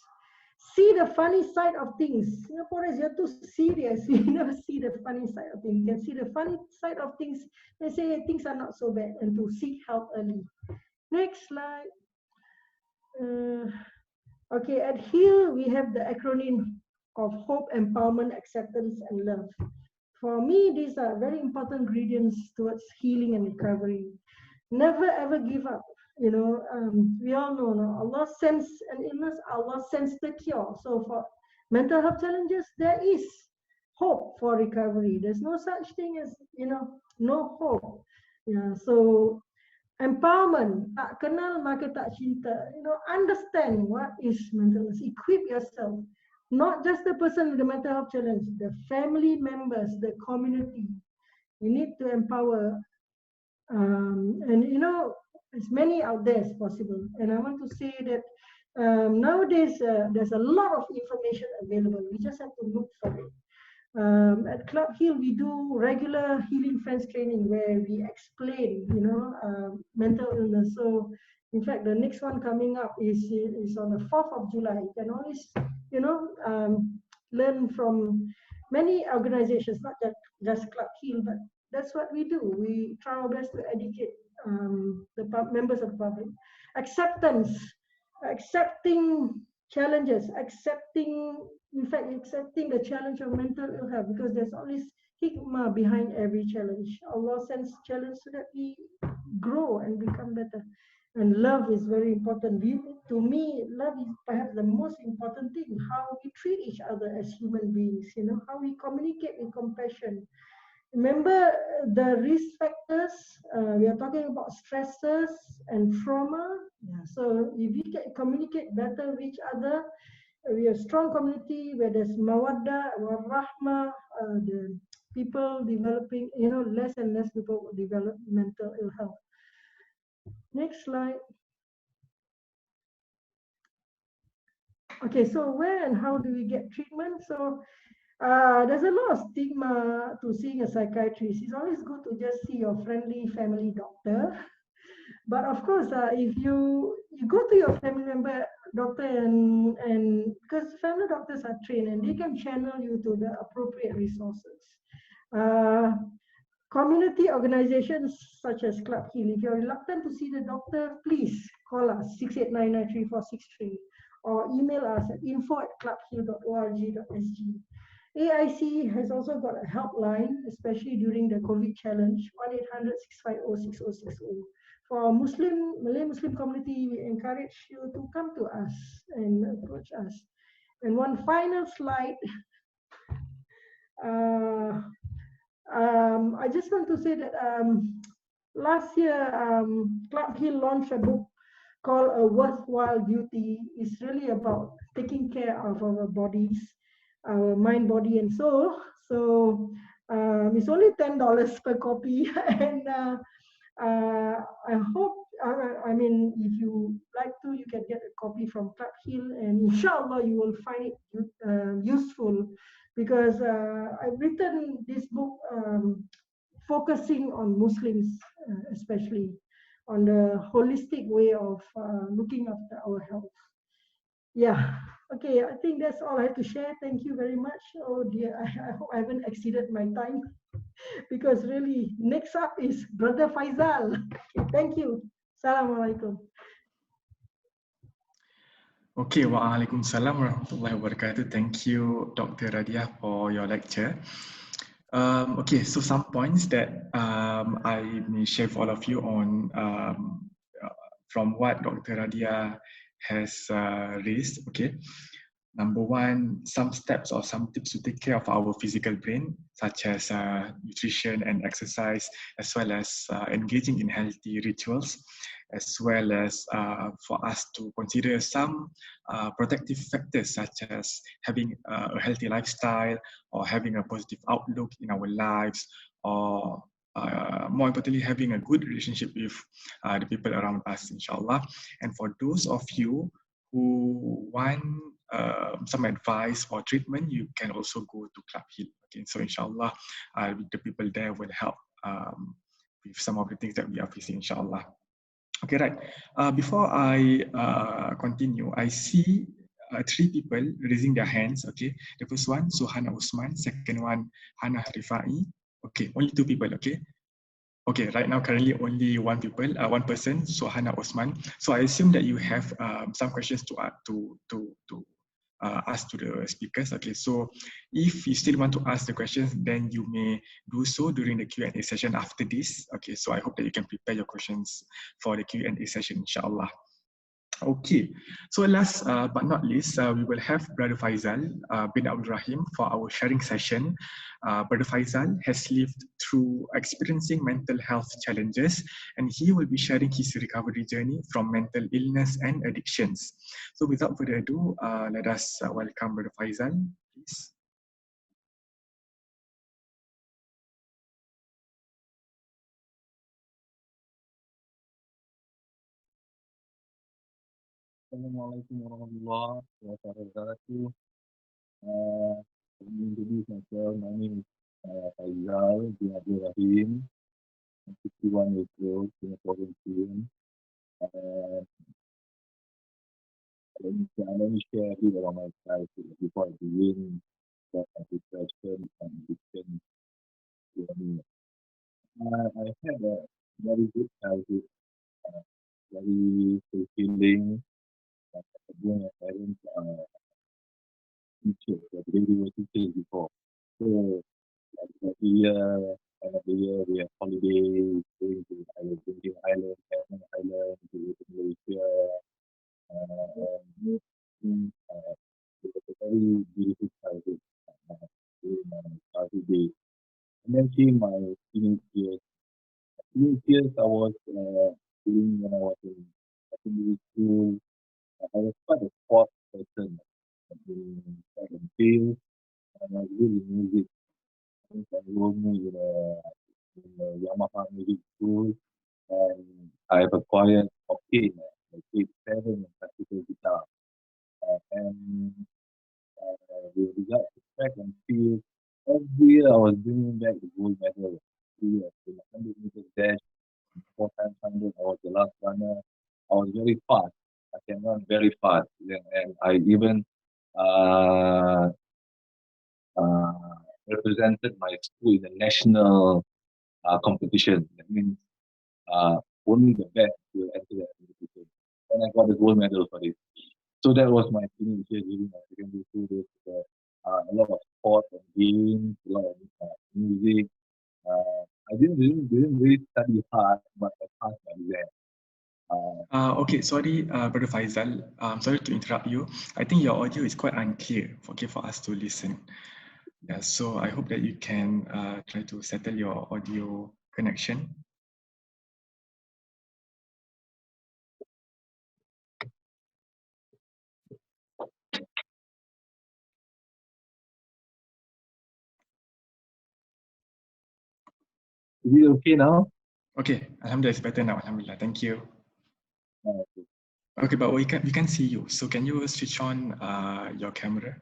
See the funny side of things. Singaporeans, you're too serious. You never see the funny side of things. You can see the funny side of things. They say things are not so bad, and to seek help early. Next slide. Okay, at HEAL, we have the acronym of hope, empowerment, acceptance, and love. For me, these are very important ingredients towards healing and recovery. Never ever give up. we all know no, Allah sends an illness, Allah sends the cure. So for mental health challenges, there is hope for recovery. There's no such thing as, no hope. Yeah, so empowerment, tak kenal maka tak cinta. Understand what is mental illness. Equip yourself. Not just the person with the mental health challenge, the family members, the community. You need to empower. And as many out there as possible. And I want to say that nowadays there's a lot of information available. We just have to look for it. At Club Heal, we do regular Healing Friends training where we explain, mental illness. So, in fact, the next one coming up is on the 4th of July. You can always, learn from many organizations, not just Club Heal, but that's what we do. We try our best to educate the members of the public. Acceptance, accepting challenges, accepting the challenge of mental ill health, because there's always hikmah behind every challenge. Allah sends challenge so that we grow and become better. And love is very important. To me, love is perhaps the most important thing. How we treat each other as human beings, how we communicate with compassion. Remember the risk factors, we are talking about stresses and trauma. Yeah. So if we can communicate better with each other, we have a strong community where there's mawaddah or rahmah, the people developing, less and less people will develop mental ill health. Next slide. Okay, so where and how do we get treatment? So there's a lot of stigma to seeing a psychiatrist. It's always good to just see your friendly family doctor. But of course, if you go to your family member doctor and because family doctors are trained and they can channel you to the appropriate resources. Community organizations such as Club Heal, if you're reluctant to see the doctor, please call us 68993463 or email us at info@clubheal.org.sg. AIC has also got a helpline, especially during the COVID challenge, 1-800-650-6060. For our Malay Muslim community, we encourage you to come to us and approach us. And one final slide. I just want to say that last year, Club Heal launched a book called A Worthwhile Duty. It's really about taking care of our bodies, our mind, body, and soul. So it's only $10 per copy, and I hope, I mean, if you like to, you can get a copy from Club Heal, and inshallah you will find it useful, because I've written this book focusing on Muslims, especially on the holistic way of looking after our health. Yeah, okay, I think that's all I have to share. Thank you very much. Oh dear, I hope I haven't exceeded my time, because really, next up is Brother Faizal. Okay, thank you. Assalamualaikum. Okay, waalaikumsalam warahmatullahi wabarakatuh. Thank you, Dr. Radiah, for your lecture. Okay, so some points that I may share for all of you on from what Dr. Radiah has raised. Okay, number one, some steps or some tips to take care of our physical brain, such as nutrition and exercise, as well as engaging in healthy rituals, as well as for us to consider some protective factors, such as having a healthy lifestyle or having a positive outlook in our lives, or more importantly, having a good relationship with the people around us, inshallah. And for those of you who want some advice or treatment, you can also go to Club Heal. Okay, so inshallah, the people there will help with some of the things that we are facing, inshallah. Okay, right. Before I continue, I see 3 people raising their hands. Okay, the first one, Suhana Usman. Second one, Hannah Rifai. Okay, only 2 people. Okay. Okay, right now currently only one person, Suhana Usman. So I assume that you have some questions to ask to the speakers. Okay, so if you still want to ask the questions, then you may do so during the Q&A session after this. Okay, so I hope that you can prepare your questions for the Q&A session, inshallah. Okay, so last but not least, we will have Brother Faizal bin Abdul Rahim for our sharing session. Brother Faizal has lived through experiencing mental health challenges, and he will be sharing his recovery journey from mental illness and addictions. So without further ado, let us welcome Brother Faizal, please. Assalamualaikum warahmatullahi wabarakatuh. Let me introduce myself. My name is Faizal bin Abdul Rahim. I'm 51 years old, Singaporean student. Let me share a bit about myself before I begin about my depression and addiction journey. I had a very good childhood, very fulfilling. Being a parent, teachers, like they were teachers before. So like every year, end of the year, we have holidays, going to either Genting Island, Pandan Island, to Malaysia, and it was a very beautiful childhood during my childhood days. And then came my teenage years. Teenage years, I was doing when I was in secondary school. I was quite a sport person in track and field, and I was good in music. I enrolled me in a Yamaha music school, and I've acquired octane, grade 7 and classical guitar. And with regards to track and field, every year I was bringing back the gold medal. Every year, in the 100 meters dash, 4x100, I was the last runner. I was very fast. I can run very fast, and I even uh, represented my school in the national competition. That means only the best will enter that competition. And I got the gold medal for it. So that was my teenage years during my secondary school days. A lot of sport and games, a lot of music. I didn't really study hard, but I passed my exam. Okay, sorry, Brother Faizal. Sorry to interrupt you. I think your audio is quite unclear, okay, for us to listen. Yeah, so I hope that you can try to settle your audio connection. Is it okay now? Okay, Alhamdulillah, it's better now. Alhamdulillah, thank you. Okay. Okay, but we can see you. So can you switch on your camera?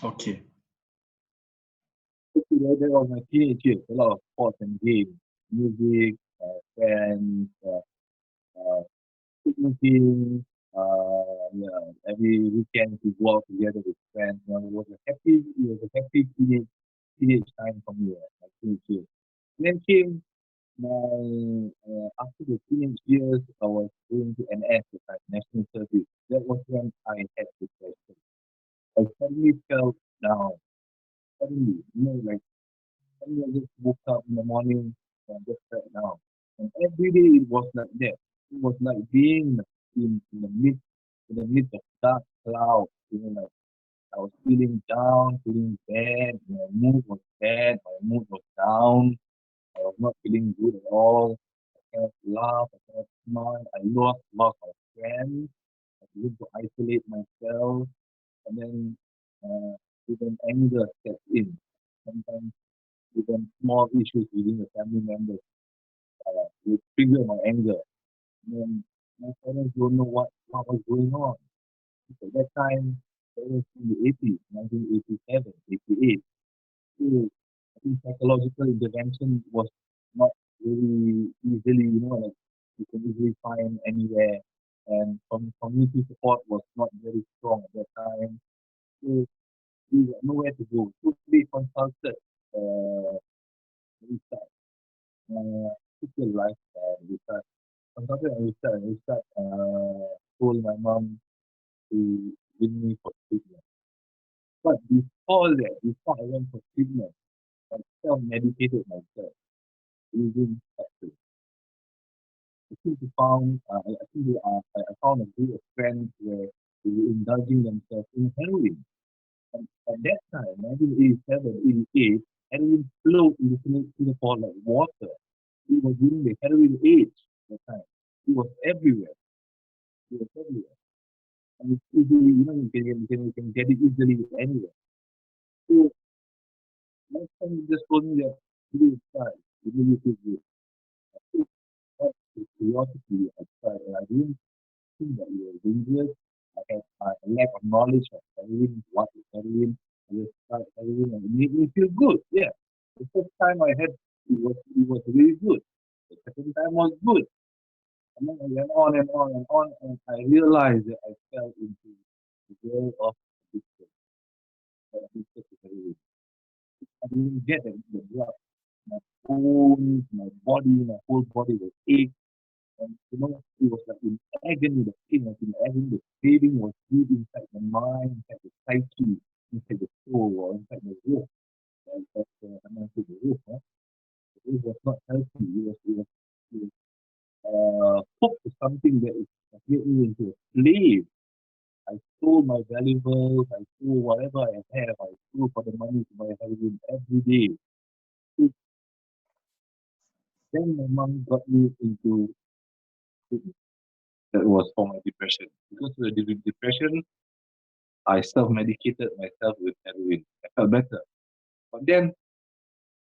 Okay. That was my teenage years. A lot of sports and games, music, friends, picnicking. Every weekend we go out together with friends. It was a happy teenage time for me. My teenage years. And then came after the teenage years, I was going to NS, like national service. That was when I had depression. I suddenly felt down. Suddenly, like suddenly I just woke up in the morning and just felt down. And every day it was like that. It was like being in the midst of dark clouds. Like I was feeling down, feeling bad. My mood was bad. My mood was down. I was not feeling good at all. I cannot laugh. I cannot smile. I lost lots of friends. I began to isolate myself, and then even anger stepped in. Sometimes even small issues within the family members would trigger my anger. And then my parents don't know what was going on. At that time, that was in the 80s, 1987, 88. So I think psychological intervention was not really easily, like you can easily find anywhere. And community support was not very strong at that time. So we had nowhere to go. So we consulted research, social lifestyle research. Consulted and research told my mom to bring me for treatment. But before that, before I went for treatment, I self-medicated myself using capsules. I think I found a group of friends where they were indulging themselves in heroin. And at that time, 1987, 88, heroin flowed into Singapore like water. It was during the heroin age at the time. It was everywhere. It was everywhere. And it's easily, you can get it easily anywhere. So my friend just told me that you try. It really feels good. I took that with curiosity. I tried, and I didn't think that it was dangerous. I had a lack of knowledge of heroin, what is heroin. I just tried heroin and it made me feel good. Yeah. The first time I had it was really good. The second time was good. And then I went on and on and on, and I realized that I fell into the world of addiction. Addicted to heroin. I didn't get the drug. My bones, my whole body was ache. And it was like in agony, the pain was in agony, the craving was deep inside the mind, inside the psyche, inside the soul, or inside the roof. And that's Hannan said, the roof, huh? The roof was not healthy. It was hooked to something that is made me into a slave. I stole my valuables, I stole whatever I have, I stole for the money to buy heroin every day. So then my mom got me into treatment. That was for my depression. Because of the depression, I self-medicated myself with heroin. I felt better. But then,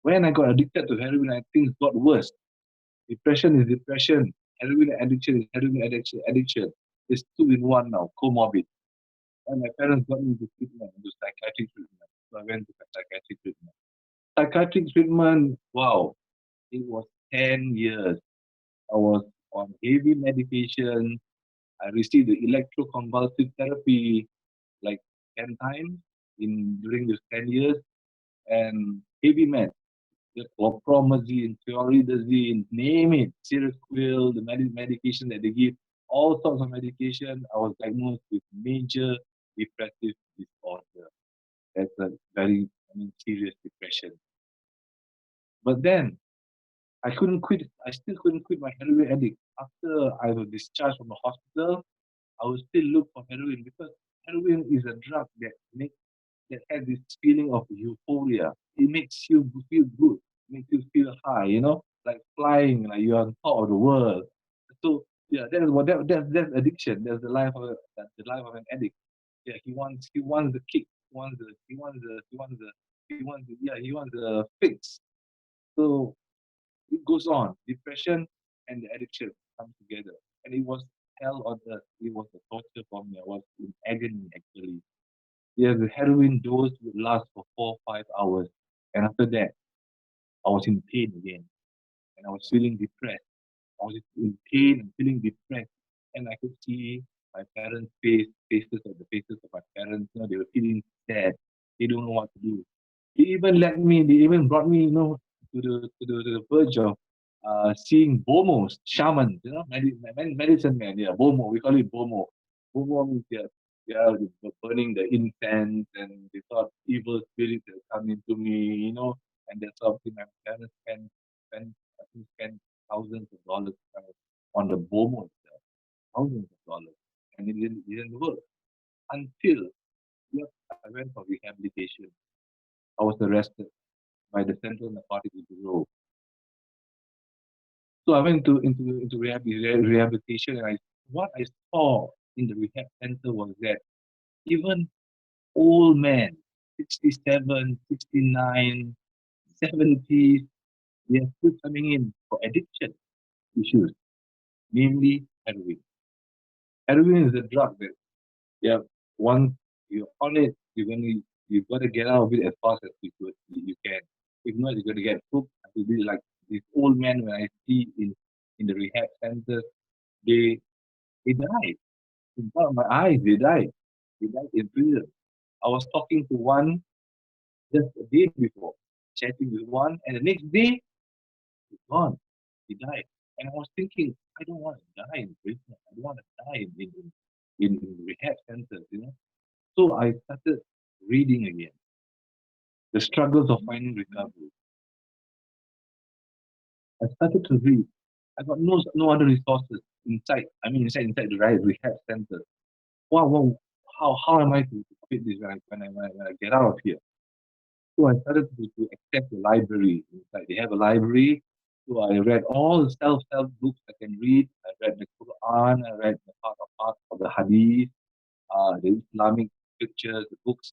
when I got addicted to heroin, things got worse. Depression is depression. Heroin addiction is heroin addiction. It's two in one now, comorbid. And my parents got me into treatment, into psychiatric treatment. So I went to psychiatric treatment. Psychiatric treatment, wow, it was 10 years. I was on heavy medication. I received the electroconvulsive therapy like 10 times during these 10 years, and heavy meds, the chlorpromazine, fluoridazine, name it, Seroquel, the medication that they give, all sorts of medication. I was diagnosed with major depressive disorder. That's a very serious depression. But then I couldn't quit. I still couldn't quit my heroin addict. After I was discharged from the hospital, I would still look for heroin because heroin is a drug that has this feeling of euphoria. It makes you feel good, makes you feel high, like flying, like you're on top of the world. So yeah, that's addiction. That's the life of an addict. Yeah, he wants the kick, he wants the fix. So it goes on. Depression and the addiction come together. And it was hell on earth. It was a torture for me. I was in agony actually. Yeah, the heroin dose would last for 4 or 5 hours. And after that, I was in pain again. And I was feeling depressed. I was in pain and feeling depressed. And I could see my parents' the faces of my parents, they were feeling sad. They don't know what to do. They even brought me, to the verge of seeing bomos, shamans, medicine man, yeah, bomo, we call it bomo. Bomo means, yeah, burning the incense, and they thought evil spirits had come into me, and that's something my parents I think spent thousands of dollars on the bomo itself, thousands of dollars, and it didn't work until, yeah, I went for rehabilitation. I was arrested by the Central Narcotics Bureau. So I went into rehabilitation, and what I saw in the rehab center was that even old men, 67, 69, 70, they are still coming in for addiction issues, namely heroin. Heroin is a drug that, yeah, once you're on it, you've got to get out of it as fast as you can. If not, you're going to get hooked. It'll be like these old men when I see in the rehab centers, they died. In front of my eyes, they died. They died in prison. I was talking to one just a day before, chatting with one, and the next day, he's gone. He died. And I was thinking, I don't want to die in prison. I don't want to die in rehab centers, So I started reading again. The struggles of finding recovery. I started to read. I got no other resources inside. I mean, inside the rehab center. Wow, how am I to fit this when I get out of here? So I started to access the library inside. They have a library. So I read all the self-help books I can read. I read the Quran. I read the part of the Hadith, the Islamic scriptures, the books.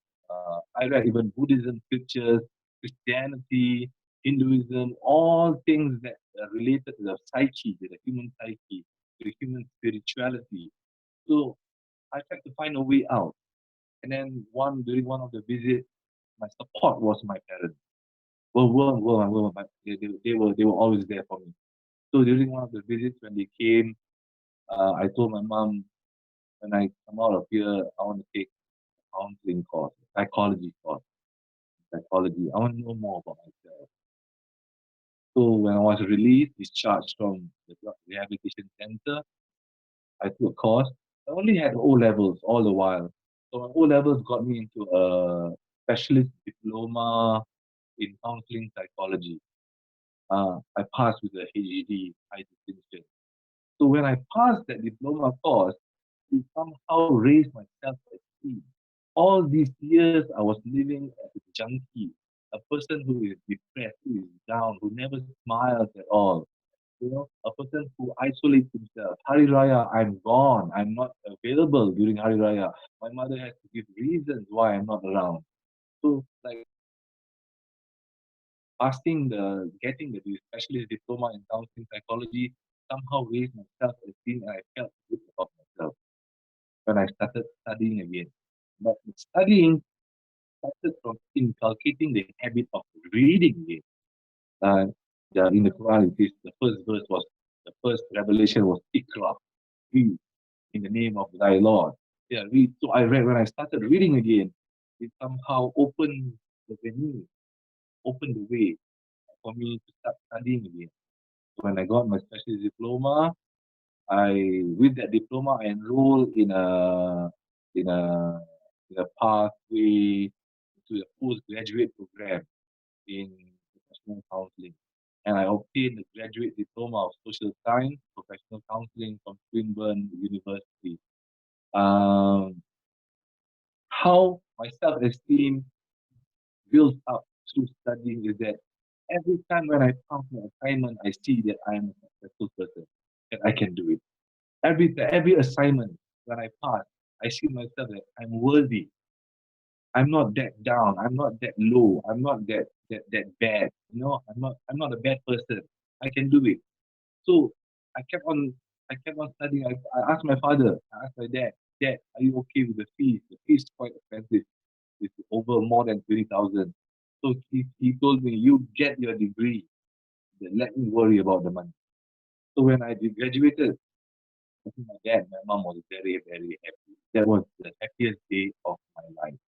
I read even Buddhism scriptures, Christianity, Hinduism, all things that are related to the psyche, to the human psyche, to the human spirituality. So I tried to find a way out. And then during one of the visits, my support was my parents. But they were always there for me. So during one of the visits when they came, I told my mom, when I come out of here, I want to take a counseling course, psychology course, psychology. I want to know more about myself. So when I was released, discharged from the drug rehabilitation center, I took a course. I only had O levels all the while. So my O levels got me into a specialist diploma in counseling psychology. I passed with a HGD, high distinction. So when I passed that diploma course, it somehow raised my self-esteem. All these years, I was living as a junkie, a person who is depressed, who is down, who never smiles at all. A person who isolates himself. Hari Raya, I'm gone. I'm not available during Hari Raya. My mother has to give reasons why I'm not around. So, like, getting the specialist diploma in counseling psychology somehow raised my self-esteem, and I felt good about myself when I started studying again. But studying started from inculcating the habit of reading again. Uh, in the Quran, it is the first revelation was Iqra, read in the name of thy Lord. Yeah, read. So I read when I started reading again, it somehow opened the venue, opened the way for me to start studying again. So when I got my specialist diploma, with that diploma I enrolled in a in a pathway to a postgraduate program in professional counseling. And I obtained a graduate diploma of social science, professional counseling from Swinburne University. How my self-esteem built up through studying is that every time when I pass my assignment, I see that I am a successful person, that I can do it. Every assignment when I pass, I see myself that I'm worthy. I'm not that down. I'm not that low. I'm not that bad. I'm not a bad person. I can do it. So I kept on I kept on studying. I asked my father, I asked my Dad, are you okay with the fees? The fees is quite expensive. It's over more than 20,000. So he told me, you get your degree, then let me worry about the money. So when I graduated, I think my dad and my mom was very, very happy. That was the happiest day of my life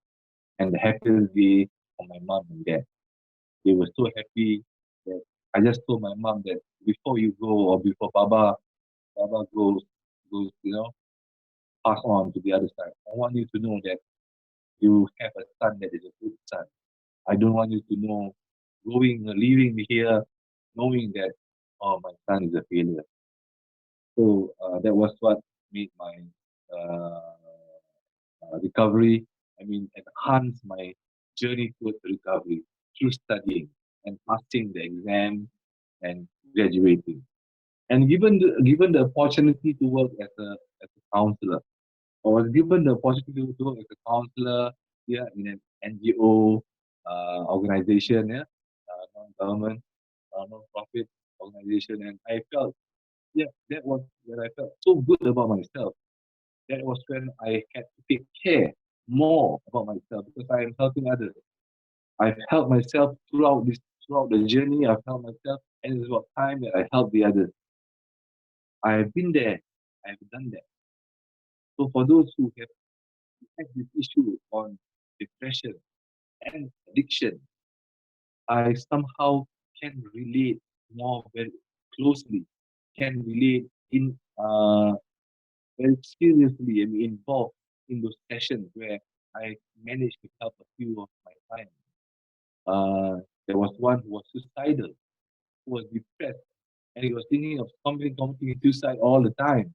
and the happiest day for my mom and dad. They were so happy that I just told my mom that before you go or before Baba goes, pass on to the other side. I want you to know that you have a son that is a good son. I don't want you to know leaving me here, knowing that, oh, my son is a failure. So that was what made my uh, recovery, enhance my journey towards recovery through studying and passing the exam and graduating. And given the opportunity to work as a counselor, I was given the opportunity to work as a counselor here in an NGO organization, non-government, non-profit organization, and I felt, that was when I felt so good about myself. That was when I had to take care more about myself because I am helping others. I've helped myself throughout the journey. I've helped myself, and it's about time that I help the others. I have been there. I've done that. So for those who have had this issue on depression and addiction, I somehow can relate more very closely, can relate in very seriously and involved in those sessions where I managed to help a few of my clients. There was one who was suicidal, who was depressed, and he was thinking of committing suicide all the time.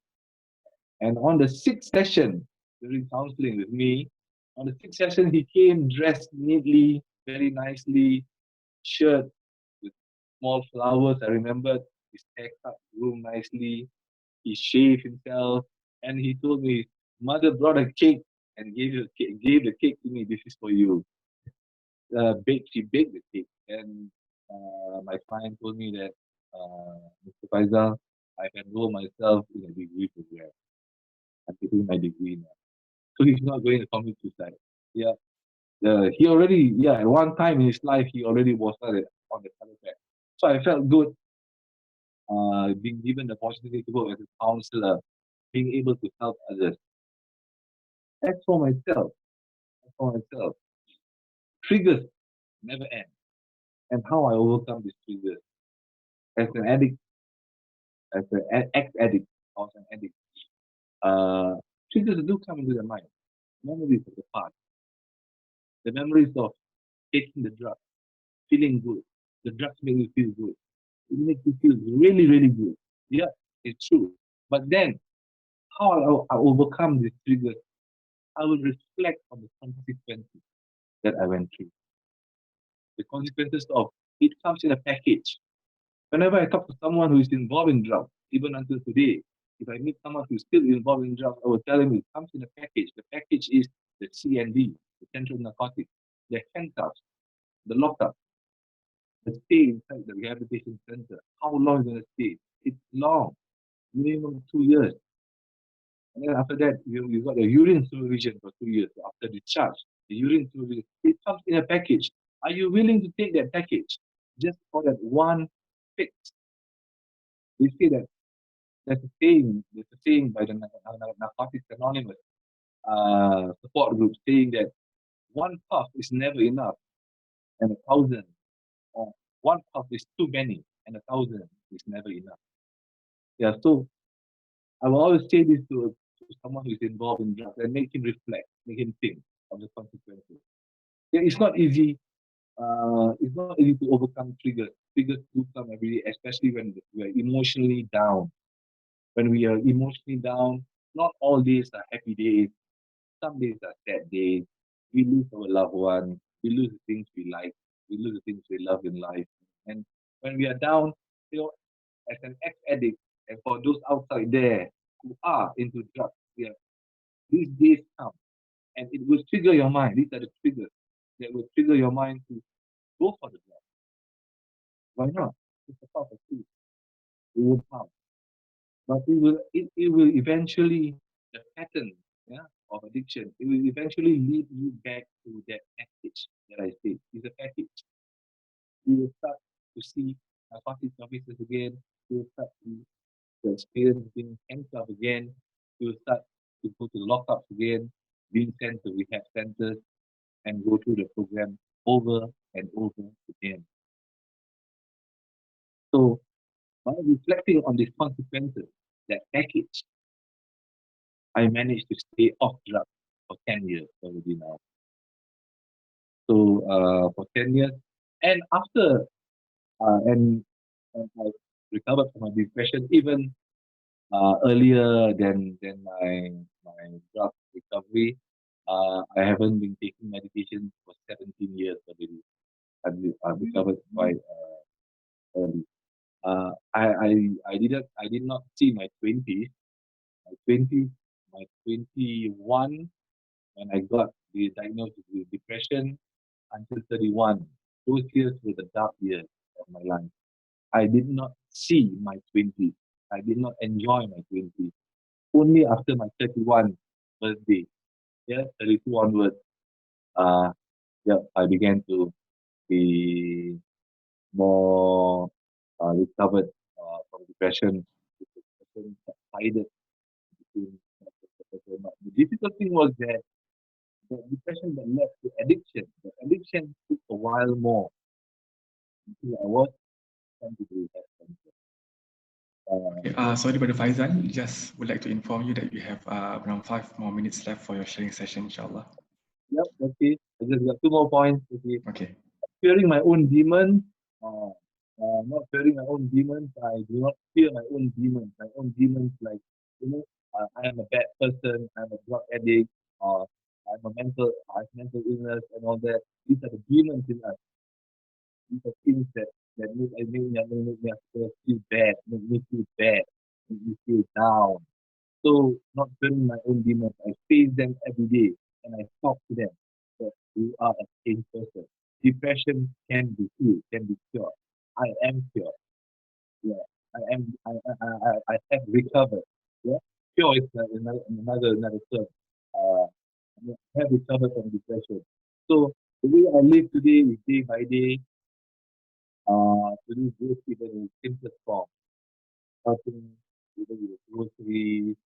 And on the sixth session, during counseling with me, on the sixth session, he came dressed neatly, very nicely, shirt with small flowers. I remember his haircut grew nicely. He shaved himself, and he told me, "Mother brought a cake and gave the cake to me. This is for you." She baked the cake, and my client told me that, Mr. Faizal, I enrolled myself in a degree program. I'm taking my degree now. So he's not going to commit suicide. Yeah. He already, at one time in his life, he already was on the color track. So I felt good being given the opportunity to work as a counselor, being able to help others. That's for myself. Triggers never end. And how I overcome these triggers. As an addict, as an ex-addict, I was an addict. Triggers do come into the mind. Memories of the past. The memories of taking the drug, feeling good. The drugs make you feel good. It makes you feel really, really good. Yeah, it's true. But then, how I overcome these triggers, I will reflect on the consequences that I went through. The consequences of it comes in a package. Whenever I talk to someone who is involved in drugs, even until today, if I meet someone who's still involved in drugs, I will tell him it comes in a package. The package is the CND, the central narcotics, the handcuffs, the lockup, the stay inside the rehabilitation center. How long is it going to stay? It's long, minimum 2 years. And then after that, you got the urine supervision for 2 years after discharge. The urine supervision, it comes in a package. Are you willing to take that package just for that one fix? They say that there's a saying by the Narcotics Anonymous support group saying that one puff is never enough, and 1,000, or one puff is too many, and 1,000 is never enough. Yeah, so I will always say this to someone who is involved in drugs and make him reflect, make him think of the consequences. Yeah, it's not easy. It's not easy to overcome triggers. Triggers do come every day, especially when we are emotionally down. When we are emotionally down, not all days are happy days. Some days are sad days. We lose our loved one. We lose the things we like. We lose the things we love in life. And when we are down, as an ex-addict, and for those outside there who are into drugs, these days come, and it will trigger your mind. These are the triggers that will trigger your mind to go for the drug. Why not? It's a part of it. It will come. But it will eventually, the pattern of addiction, it will eventually lead you back to that package that I said. It's a package. You will start to see narcotics officers again. You will start to experience being handcuffed again. You will start to go to lockups again, being sent to rehab centers, and go through the program over and over again. So, by reflecting on these consequences, that package, I managed to stay off drugs for 10 years already now. So for 10 years, and after, and I recovered from my depression even earlier than my drug recovery. I haven't been taking medication for 17 years already. I've recovered quite early. I did not see my 20s, my 21 when I got the diagnosis with depression until 31. Those years were the dark years of my life. I did not see my 20s. I did not enjoy my 20s. Only after my 31 birthday, 32 onwards, I began to be more recovered from depression. Depression subsided. The difficult thing was that the depression that led to addiction. The addiction took a while more until I was trying to do that. Sorry, Brother Faizal, just would like to inform you that you have around 5 more minutes left for your sharing session, inshallah. I just got 2 more points. Okay. Okay. Fearing my own demons. Not fearing my own demons. I do not fear my own demons. My own demons, like, I am a bad person. I'm a drug addict. Or I have mental illness and all that. These are the demons in us. These are things that make me feel bad, make me feel bad, make me feel down. So, not fearing my own demons, I face them every day and I talk to them that you are a sane person. Depression can be healed, can be cured. I am cured. Yeah, I have recovered. Yeah, cure is another term. Uh, I have recovered from depression. So the way I live today is day by day. To do good even in simplest form. Helping with the groceries,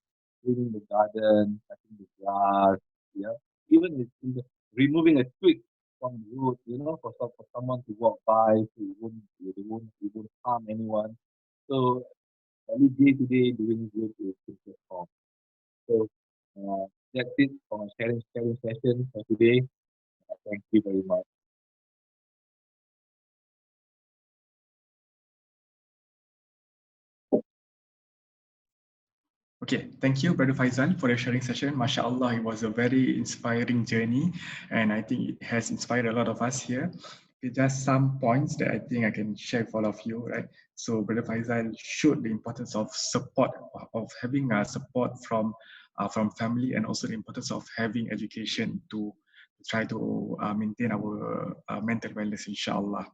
cleaning the garden, cutting the grass, yeah. Even in removing a twig from the road, for someone to walk by, so it won't harm anyone. So only day to day doing good is simple form. So that's it for my sharing session for today. Thank you very much. Okay, thank you, Brother Faizal, for the sharing session. MashaAllah, it was a very inspiring journey, and I think it has inspired a lot of us here. Okay, just some points that I think I can share with all of you, right? So, Brother Faizal showed the importance of support, of having support from family, and also the importance of having education to try to maintain our mental wellness, inshallah.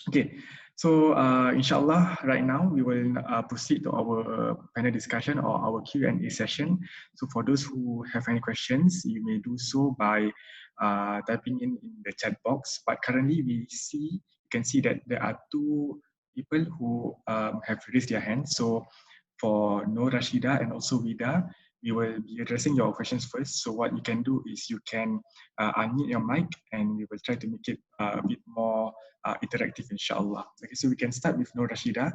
Okay, so inshallah, right now we will proceed to our panel discussion or our Q&A session. So for those who have any questions, you may do so by typing in the chat box. But currently you can see that there are 2 people who have raised their hands. So for Nur Rashida and also Vida, we will be addressing your questions first. So what you can do is you can unmute your mic and we will try to make it a bit more interactive, inshallah. Okay, so we can start with Nur Rashida.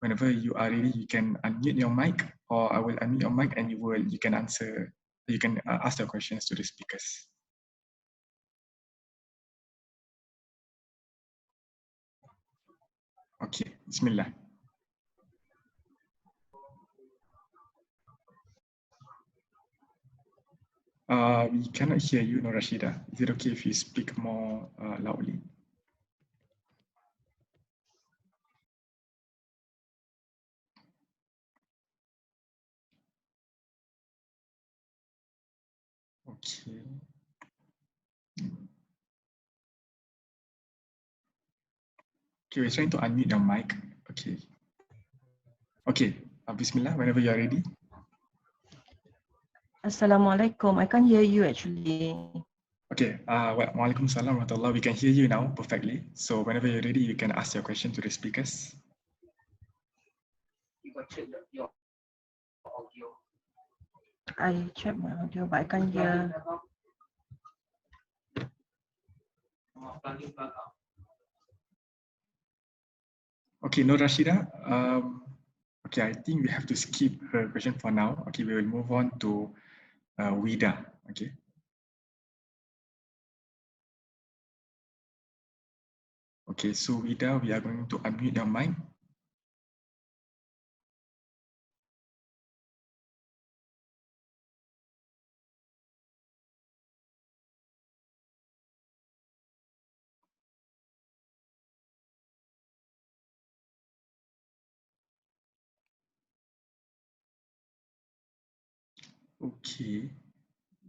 Whenever you are ready, you can unmute your mic, or I will unmute your mic and you can ask your questions to the speakers. Okay, Bismillah. We cannot hear you, Nur Rashida. Is it okay if you speak more loudly? Okay. Okay, we're trying to unmute your mic. Okay. Okay, Bismillah, whenever you are ready. Assalamualaikum. I can't hear you actually. Okay, Waalaikumsalam warahmatullah. We can hear you now perfectly. So whenever you're ready, you can ask your question to the speakers. I checked my audio, but I can't hear. Okay, Nur Rashida. Okay, I think we have to skip her question for now. Okay, we will move on to Vida. Okay. Okay, so Vida, we are going to unmute your mic. Okay,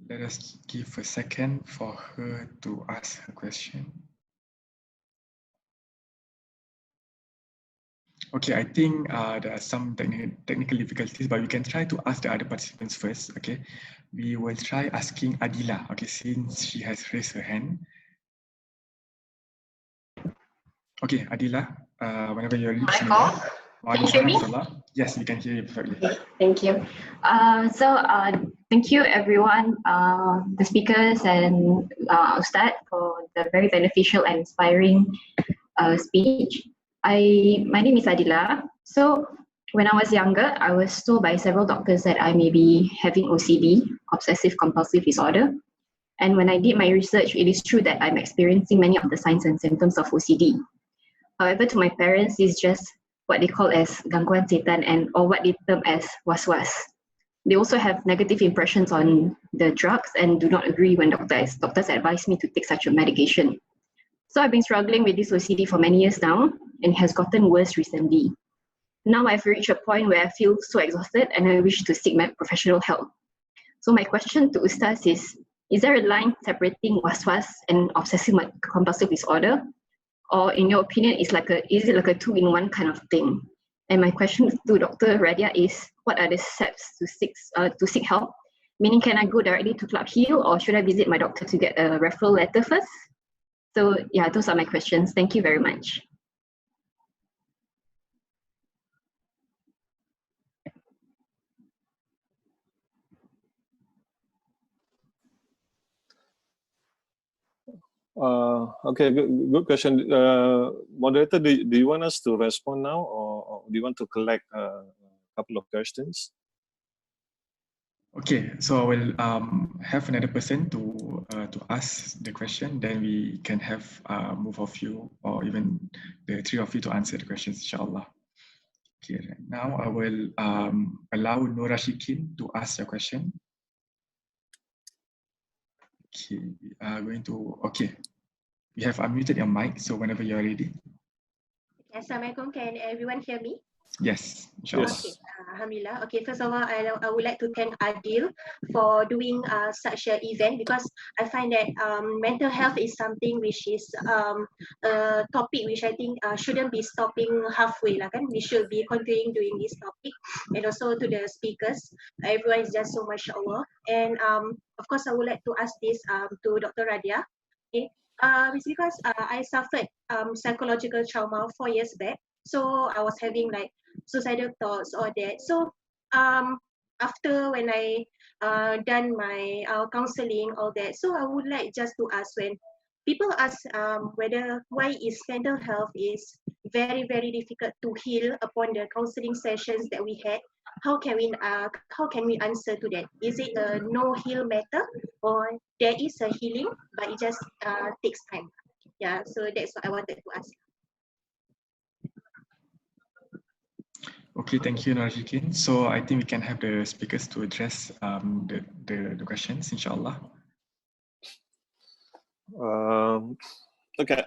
let us give a second for her to ask her question. Okay, I think there are some technical difficulties, but we can try to ask the other participants first. Okay, we will try asking Adila. Okay, since she has raised her hand. Okay, Adila, whenever you're ready. Can you hear me? Yes, we can hear you perfectly. Okay, thank you. Thank you everyone, the speakers and Ustad for the very beneficial and inspiring speech. My name is Adila. So when I was younger, I was told by several doctors that I may be having OCD, obsessive compulsive disorder. And when I did my research, it is true that I'm experiencing many of the signs and symptoms of OCD. However, to my parents, it's just what they call as gangguan setan or what they term as was-was. They also have negative impressions on the drugs and do not agree when doctors advise me to take such a medication. So I've been struggling with this OCD for many years now, and it has gotten worse recently. Now I've reached a point where I feel so exhausted and I wish to seek my professional help. So my question to Ustaz is there a line separating was-was and obsessive compulsive disorder? Or in your opinion, is it like a two-in-one kind of thing? And my question to Dr. Radiah is, what are the steps to seek help? Meaning, can I go directly to Club Heal, or should I visit my doctor to get a referral letter first? So yeah, those are my questions. Thank you very much. Okay, good question. Moderator, do you want us to respond now, or do you want to collect a couple of questions? Okay, so I will have another person to ask the question. Then we can have move of you, or even the three of you, to answer the questions, inshallah. Okay, right now I will allow Nora Shikin to ask your question. Okay, we are going to, okay. You have unmuted your mic, so whenever you're ready. Assalamualaikum, can everyone hear me? Yes, inshallah. Yes. Okay, Alhamdulillah. Okay, first of all, I would like to thank Adil for doing such an event, because I find that mental health is something which is a topic which I think shouldn't be stopping halfway. We should be continuing doing this topic. And also to the speakers, everyone is just so mashallah. And of course, I would like to ask this to Dr. Radiah. Okay. It's because I suffered psychological trauma 4 years back. So I was having like suicidal thoughts or that. So after when I done my counseling, all that, so I would like just to ask, when people ask why is mental health is very, very difficult to heal upon the counseling sessions that we had, how can we answer to that? Is it a no heal matter, or there is a healing but it just takes time? Yeah, so that's what I wanted to ask. Okay, thank you, Narajikin. So I think we can have the speakers to address the questions, inshallah. Okay.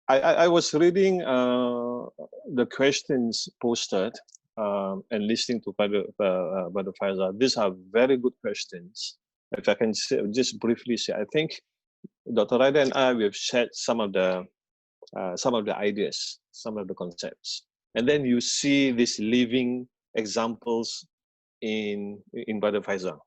I was reading the questions posted and listening to Brother Faizal. These are very good questions. If I can just briefly say, I think Dr. Radiah and I, we have shared some of the ideas, some of the concepts, and then you see these living examples in Brother Faizal.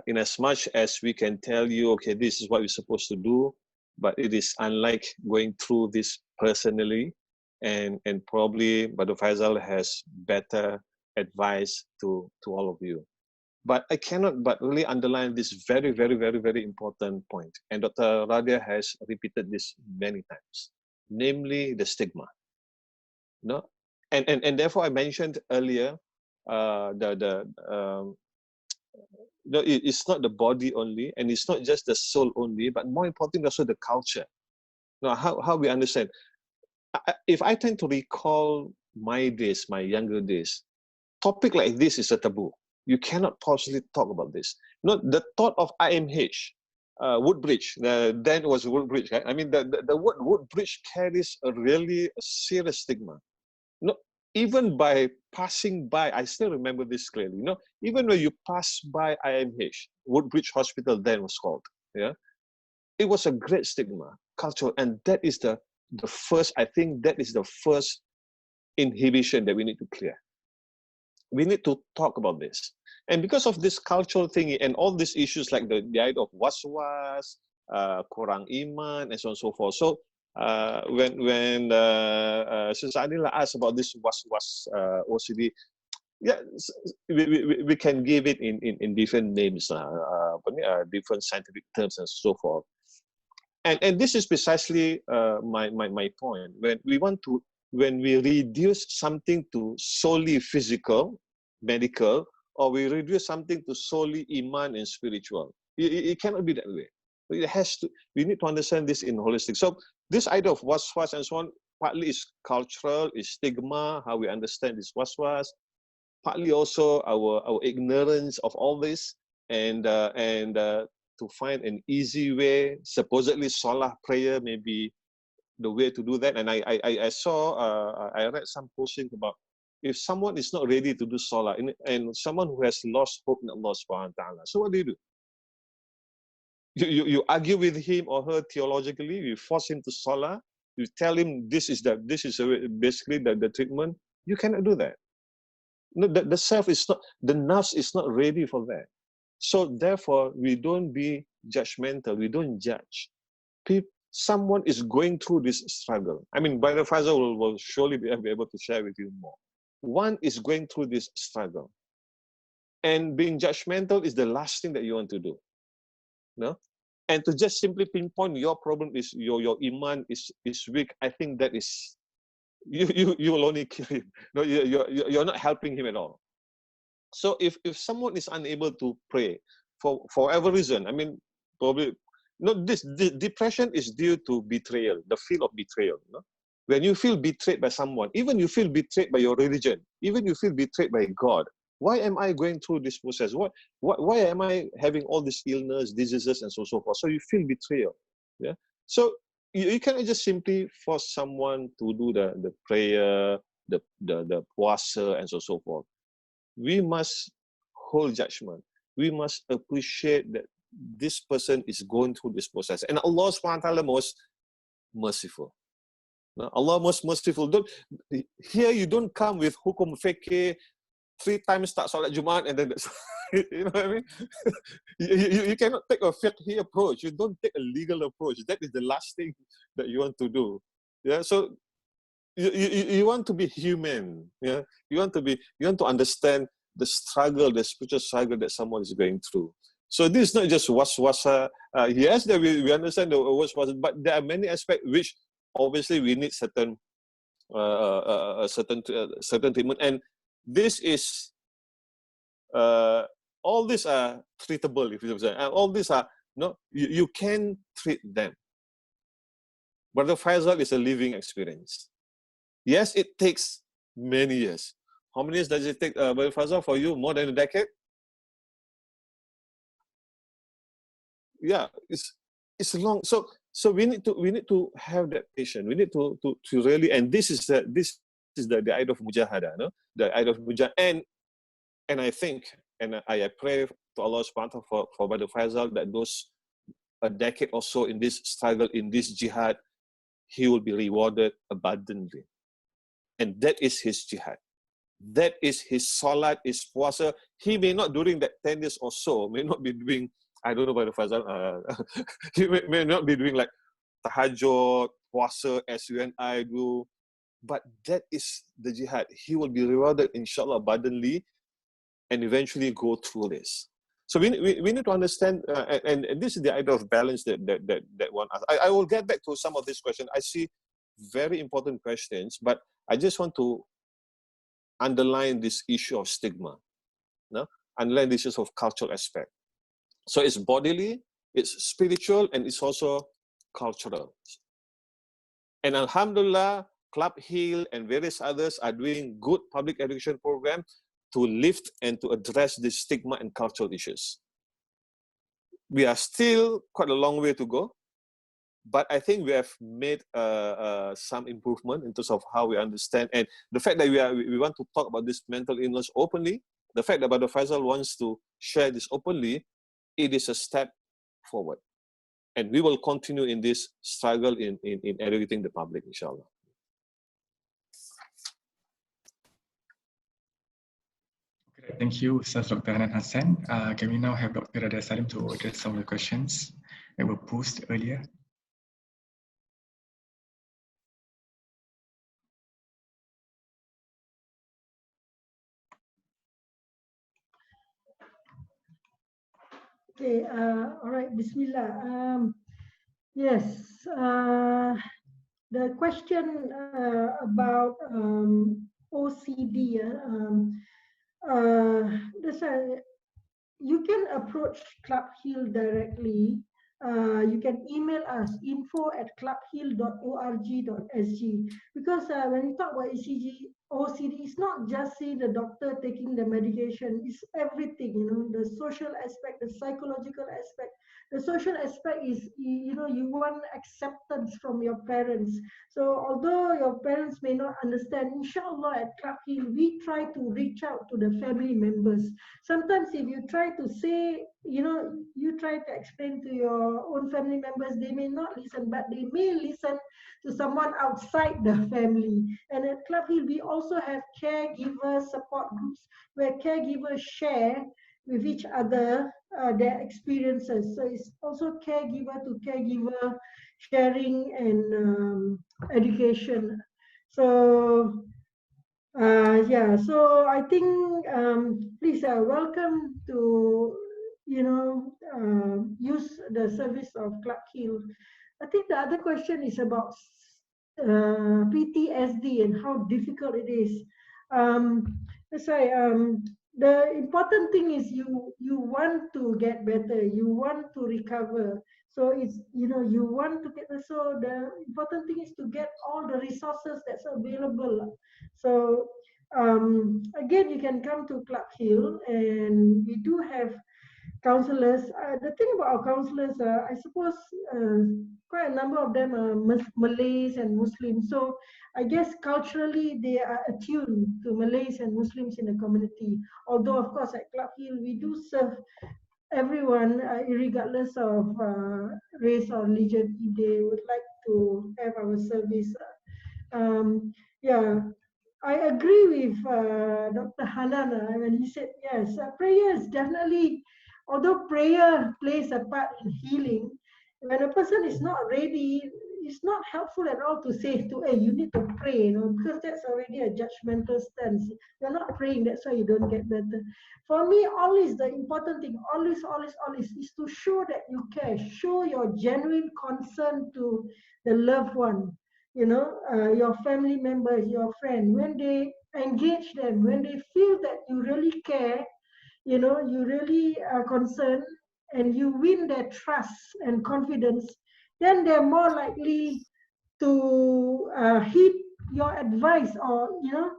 In as much as we can tell you, okay, this is what we're supposed to do, but it is unlike going through this personally, and probably Brother Faizal has better advice to all of you. But I cannot but really underline this very, very, very, very important point. And Dr. Radiah has repeated this many times, namely the stigma. No? And therefore I mentioned earlier no, it's not the body only, and it's not just the soul only, but more importantly also the culture. Now, how we understand. If I tend to recall my days, my younger days, topic like this is a taboo. You cannot possibly talk about this. Not the thought of IMH, Woodbridge, then it was Woodbridge, right? I mean, the word Woodbridge carries a really serious stigma. No, even by passing by, I still remember this clearly, even when you pass by IMH, Woodbridge Hospital then was called, yeah, it was a great stigma, cultural, and that is the first, I think that is the first inhibition that we need to clear. We need to talk about this. And because of this cultural thing and all these issues like the idea of was-was, kurang iman, and so on and so forth. So when Sister Adila asked about this was OCD, yeah, we can give it in different names, different scientific terms and so forth. And this is precisely my point. When we reduce something to solely physical, medical, or we reduce something to solely iman and spiritual, It cannot be that way. It has to. We need to understand this in holistic. So this idea of waswas and so on, partly is cultural, is stigma, how we understand this waswas. Partly also our ignorance of all this, and to find an easy way. Supposedly, salah prayer may be the way to do that. And I saw, I read some posting about if someone is not ready to do salah and someone who has lost hope in Allah subhanahu wa ta'ala, so what do? You argue with him or her theologically, you force him to salah, you tell him this is basically the treatment. You cannot do that. No, the self is not, the nafs is not ready for that. So therefore, we don't be judgmental, we don't judge. Someone is going through this struggle. I mean, Brother Faizal will surely be able to share with you more. One is going through this struggle. And being judgmental is the last thing that you want to do. No? And to just simply pinpoint your problem is your iman is weak, I think that is, you will only kill him. No, you're not helping him at all. So if someone is unable to pray for whatever reason, I mean, probably, this depression is due to betrayal, the feel of betrayal. No? When you feel betrayed by someone, even you feel betrayed by your religion, even you feel betrayed by God, why am I going through this process? Why am I having all this illness, diseases, and so forth? So you feel betrayal. Yeah. So you cannot just simply force someone to do the prayer, the puasa, and so forth. We must hold judgment. We must appreciate that this person is going through this process. And Allah subhanahu wa ta'ala most merciful. Allah most merciful. Here you don't come with hukum fiqh, 3 times start salat Jumat and then you know what I mean? you cannot take a fiqh approach. You don't take a legal approach. That is the last thing that you want to do. Yeah. So you want to be human. Yeah. You want to understand the struggle, the spiritual struggle that someone is going through. So this is not just waswasa. Yes, that we understand the waswasa, but there are many aspects which obviously we need certain treatment. And this is all these are treatable, if you say. All these are you can treat them. Brother Faizal is a living experience. Yes, it takes many years. How many years does it take, Brother Faizal, for you? More than a decade? Yeah, it's long. So we need to have that patience. We need to really, and this is the idea of mujahada, no? The idea of mujahada. And I think, and I pray to Allah subhanahu wa ta'ala for Brother Faizal that those a decade or so in this struggle, in this jihad, he will be rewarded abundantly. And that is his jihad. That is his salat, his puasa. He may not, during that 10 years or so, may not be doing, I don't know about the Faizal, he may not be doing like tahajjud, puasa, as you and I do, but that is the jihad. He will be rewarded, inshallah, abundantly, and eventually go through this. So we need to understand, and this is the idea of balance that one asks. I will get back to some of these questions. I see very important questions, but I just want to underline this issue of stigma, no? Underline this issue of cultural aspect. So it's bodily, it's spiritual, and it's also cultural. And Alhamdulillah, Club Hill and various others are doing good public education program to lift and to address this stigma and cultural issues. We are still quite a long way to go, but I think we have made some improvement in terms of how we understand. And the fact that we want to talk about this mental illness openly, the fact that Brother Faizal wants to share this openly, it is a step forward. And we will continue in this struggle in educating the public, inshallah. Okay, thank you, Ust Dr Hannan Hassan. Can we now have Dr. Radiah Salim to address some of the questions that were posed earlier? Okay, all right, Bismillah. Yes, the question about OCD, you can approach Club Heal directly. You can email us info@clubheal.org.sg, because when we talk about ECG, OCD, it's not just see the doctor taking the medication, it's everything, you know, the social aspect, the psychological aspect. The social aspect is, you know, you want acceptance from your parents. So although your parents may not understand, inshallah at Club Heal, we try to reach out to the family members. Sometimes if you try to say, you know, you try to explain to your own family members, they may not listen, but they may listen to someone outside the family. And at Club Heal, we also have caregiver support groups where caregivers share with each other their experiences. So it's also caregiver to caregiver sharing and education. So yeah, so I think please welcome to, you know, use the service of Club Heal. I think the other question is about PTSD and how difficult it is. That's why the important thing is you want to get better, you want to recover. So it's, you know, you want to get, so the important thing is to get all the resources that's available. So again, you can come to Club Heal, and we do have counselors. The thing about our counselors, I suppose quite a number of them are Malays and Muslims. So I guess culturally they are attuned to Malays and Muslims in the community. Although, of course, at Club Heal, we do serve everyone, regardless of race or religion, if they would like to have our service. Yeah, I agree with Dr. Hannan when he said, yes, prayer is definitely, although prayer plays a part in healing, when a person is not ready, it's not helpful at all to say to, hey, you need to pray, you know, because that's already a judgmental stance. You're not praying, that's why you don't get better. For me, always the important thing, always is to show that you care, show your genuine concern to the loved one, you know, your family members, your friend, when they engage them, when they feel that you really care, you know, you really are concerned, and you win their trust and confidence, then they're more likely to heed your advice, or, you know,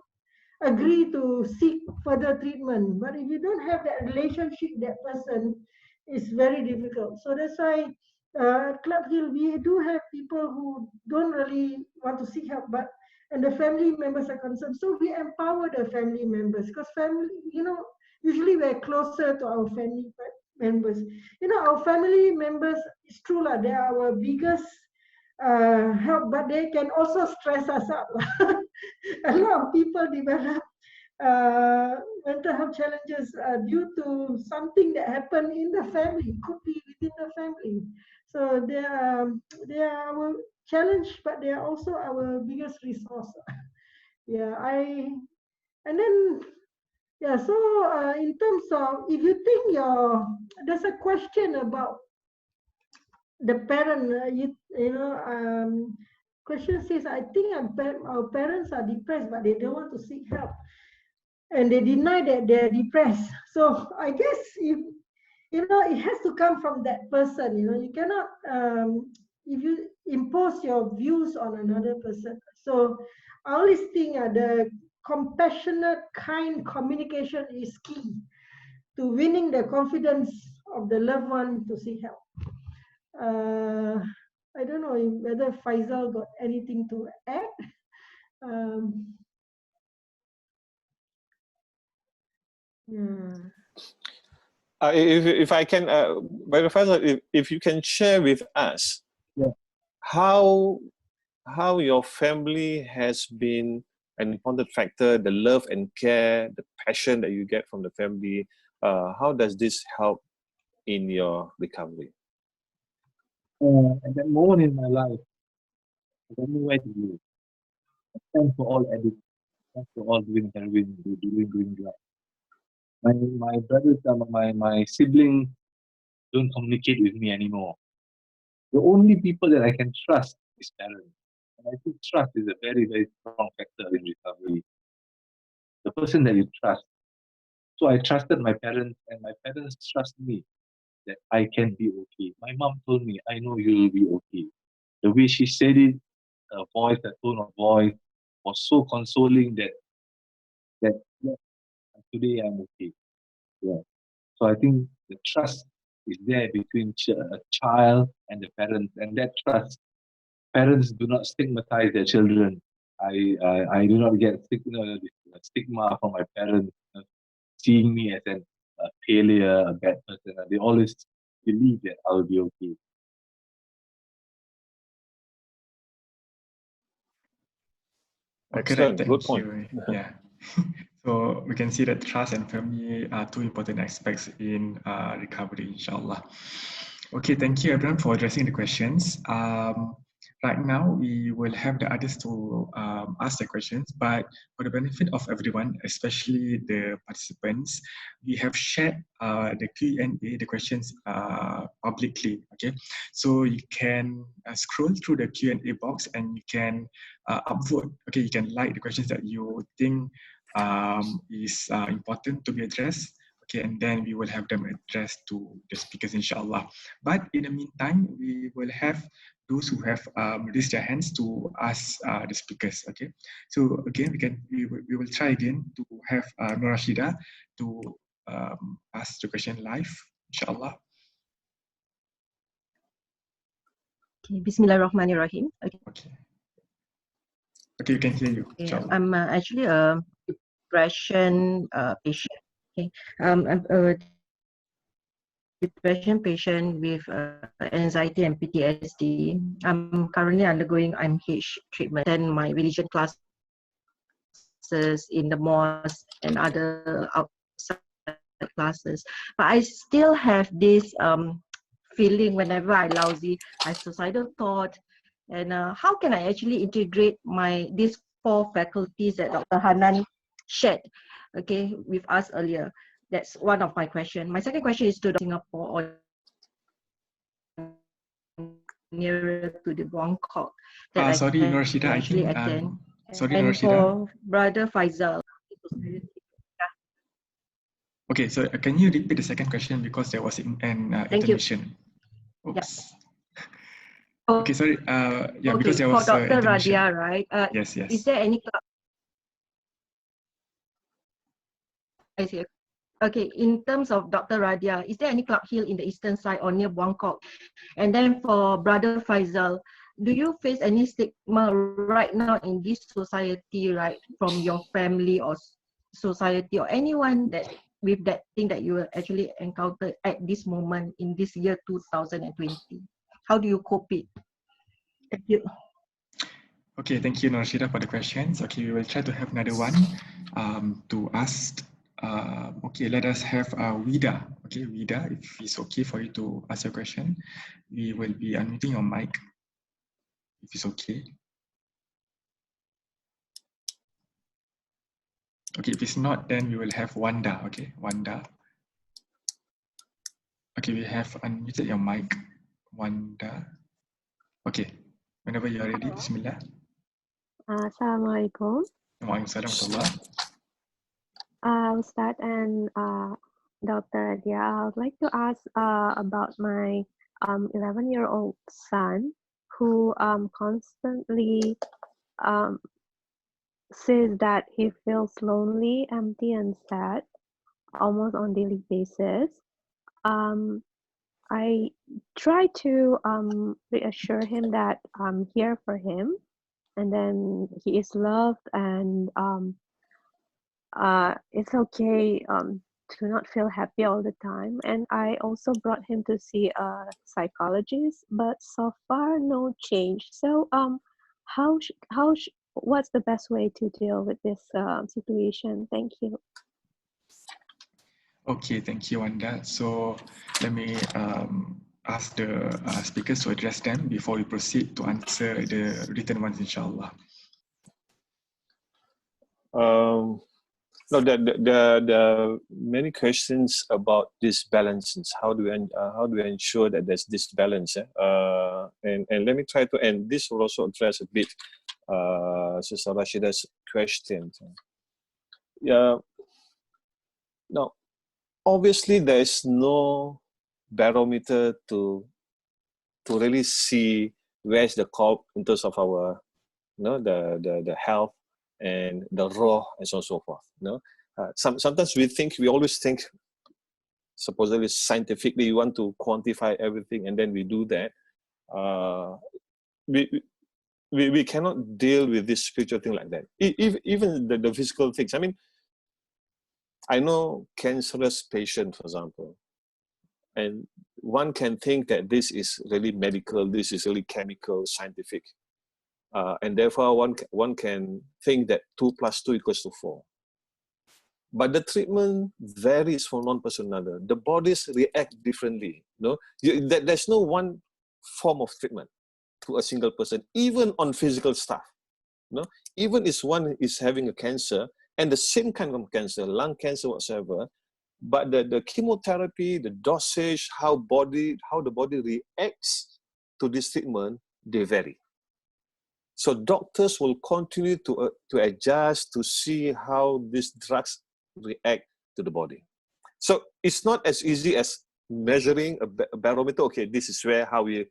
agree to seek further treatment. But if you don't have that relationship with that person, it's very difficult. So that's why at Club Heal, we do have people who don't really want to seek help, but and the family members are concerned. So we empower the family members, because family, you know, usually we're closer to our family members. You know, our family members, it's true, they are our biggest help, but they can also stress us out. A lot of people develop mental health challenges due to something that happened in the family, could be within the family. So they are our challenge, but they are also our biggest resource. Yeah, and then, yeah, so in terms of, if you think there's a question about the parent, you know, question says, I think our parents are depressed, but they don't want to seek help, and they deny that they're depressed. So I guess, if you know, it has to come from that person. You know, you cannot if you impose your views on another person. So I always think the compassionate, kind communication is key to winning the confidence of the loved one to seek help. I don't know whether Faizal got anything to add. Yeah. If I can, Brother Faizal, if you can share with us, yeah, how your family has been an important factor, the love and care, the passion that you get from the family, how does this help in your recovery? at that moment in my life, I don't know where to go. Thanks for all addicts. Thanks for all doing heroin, doing drugs. My brothers, my siblings don't communicate with me anymore. The only people that I can trust is parents. And I think trust is a very, very strong factor in recovery. The person that you trust, So I trusted my parents, and my parents trusted me that I can be okay. My mom told me, I know you'll be okay. The way she said it, her voice, her tone of voice was so consoling that yeah, today I'm okay. Yeah. So I think the trust is there between a child and the parents, and that trust, parents do not stigmatize their children. I do not get stigma from my parents, seeing me as a failure, a bad person. They always believe that I'll be okay. Correct, Good thank point. you. Yeah. So we can see that trust and family are two important aspects in recovery, inshallah. Okay, thank you everyone for addressing the questions. Right now, we will have the others to ask the questions, but for the benefit of everyone, especially the participants, we have shared the Q&A, the questions publicly, okay? So you can scroll through the Q&A box and you can upvote, okay? You can like the questions that you think is important to be addressed. Okay, and then we will have them addressed to the speakers, inshallah. But in the meantime, we will have those who have raised their hands to ask the speakers. Okay, so again, we will try again to have Nur Rashida to ask the question live, inshallah. Okay, Bismillahirrahmanirrahim. Okay. Okay, we can hear you. Yeah, I'm actually a depression patient. Okay, I'm a depression patient with anxiety and PTSD. I'm currently undergoing IMH treatment and my religion classes in the mosque and other outside classes. But I still have this feeling whenever I lousy, I suicidal thought. And how can I actually integrate these 4 faculties that Dr. Hannan shared, okay, with us earlier? That's one of my questions. My second question is to Singapore or nearer to the Bangkok that sorry, I Nur Rashida, actually I think, attend. sorry, Nur And Rashida. for Brother Faizal. Okay, so can you repeat the second question because there was an intermission? Oops. Yeah. Okay, sorry. Yeah, okay, because there was for Dr. intermission. Radiah, right? Yes, yes. Is there any? I see. Okay, in terms of Dr. Radiah, is there any club hill in the eastern side or near Buangkok? And then for Brother Faizal, do you face any stigma right now in this society, right, from your family or society or anyone that with that thing that you actually encountered at this moment in this year 2020? How do you cope it? Thank you. Okay, thank you, Nur Rashida, for the questions. Okay, we will try to have another one to ask. Okay, let us have Vida. Okay, Vida, if it's okay for you to ask your question, we will be unmuting your mic, if it's okay. Okay, if it's not, then we will have Wanda. Okay, Wanda. Okay, we have unmuted your mic, Wanda. Okay, whenever you are ready, Bismillah. Assalamualaikum. Waalaikumsalam. Ustad and Dr. Radiah, I would like to ask about my 11-year-old son who constantly says that he feels lonely, empty, and sad almost on daily basis. I try to reassure him that I'm here for him, and then he is loved, and it's okay to not feel happy all the time. And I also brought him to see a psychologist, but so far no change. So what's the best way to deal with this situation? Thank you. Okay, thank you, Wanda. So let me ask the speakers to address them before we proceed to answer the written ones, inshallah. No, there are many questions about this balances. How do we ensure that there's this balance? And let me try to, and this will also address a bit Sister Rashida's question. Yeah, Now, obviously, there is no barometer to really see where's the call in terms of our, the health and the raw and so on and so forth. Sometimes we always think, supposedly scientifically, we want to quantify everything, and then we do that. We cannot deal with this spiritual thing like that. Even the physical things. I mean, I know cancerous patient, for example, and one can think that this is really medical, this is really chemical, scientific, and therefore one can think that 2 + 2 = 4. But the treatment varies from one person to another. The bodies react differently. There's no one form of treatment to a single person, even on physical stuff. Even if one is having a cancer, and the same kind of cancer, lung cancer, whatsoever, but the chemotherapy, the dosage, how the body reacts to this treatment, they vary. So doctors will continue to adjust to see how these drugs react to the body. So it's not as easy as measuring a barometer. Okay, this is how we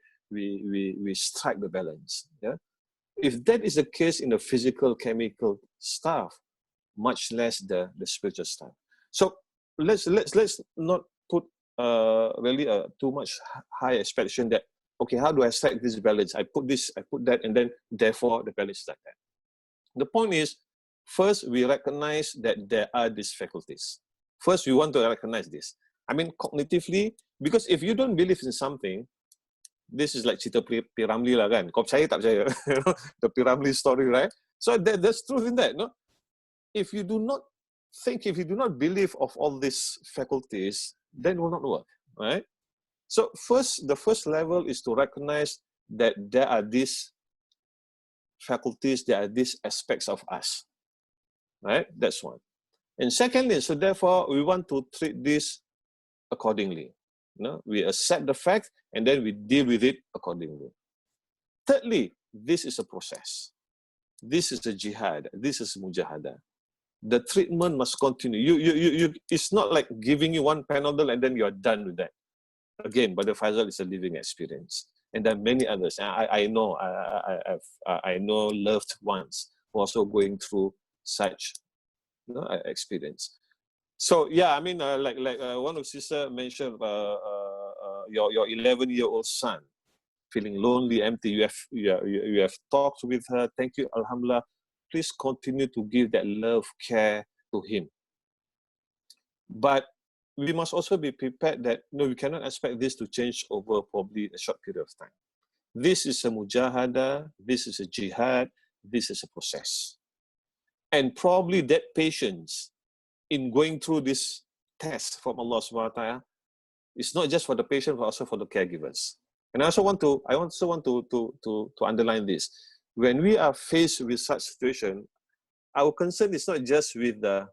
strike the balance. Yeah, if that is the case in the physical, chemical stuff, much less the spiritual stuff. So let's not put really too much high expectation that, okay, how do I strike this balance? I put this, I put that, and then therefore the balance is like that. The point is, first we recognize that there are these faculties. First, we want to recognize this. I mean, cognitively, because if you don't believe in something, this is like cerita Piramli lah kan. Kau percaya tak percaya? The Piramli story, right? So there's truth in that, no? If you do not think, if you do not believe of all these faculties, then it will not work, right? So the first level is to recognize that there are these faculties, there are these aspects of us, right? That's one. And secondly, so therefore, we want to treat this accordingly. We accept the fact, and then we deal with it accordingly. Thirdly, this is a process. This is a jihad. This is mujahadah. The treatment must continue. It's not like giving you one Panadol and then you're done with that. Again, Brother Faizal is a living experience, and there are many others. I know loved ones who are also going through such experience. So yeah, I mean, like one of sister mentioned, your 11-year-old son feeling lonely, empty. You have talked with her. Thank you, Alhamdulillah. Please continue to give that love, care to him. But we must also be prepared that we cannot expect this to change over probably a short period of time. This is a mujahadah, this is a jihad, this is a process. And probably that patience in going through this test from Allah subhanahu wa ta'ala is not just for the patient, but also for the caregivers. And I also want to underline this. When we are faced with such situation, our concern is not just with the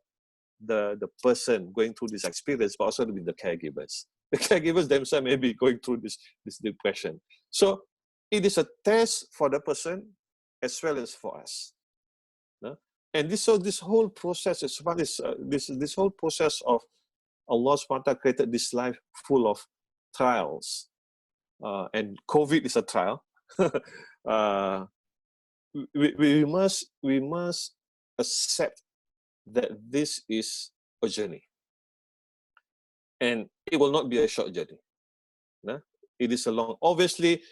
person going through this experience, but also with the caregivers. The caregivers themselves may be going through this depression. So it is a test for the person as well as for us. And this whole process is this whole process of Allah subhanahu wa ta'ala created this life full of trials. And COVID is a trial. We must accept that this is a journey, and it will not be a short journey. It is a long. Obviously,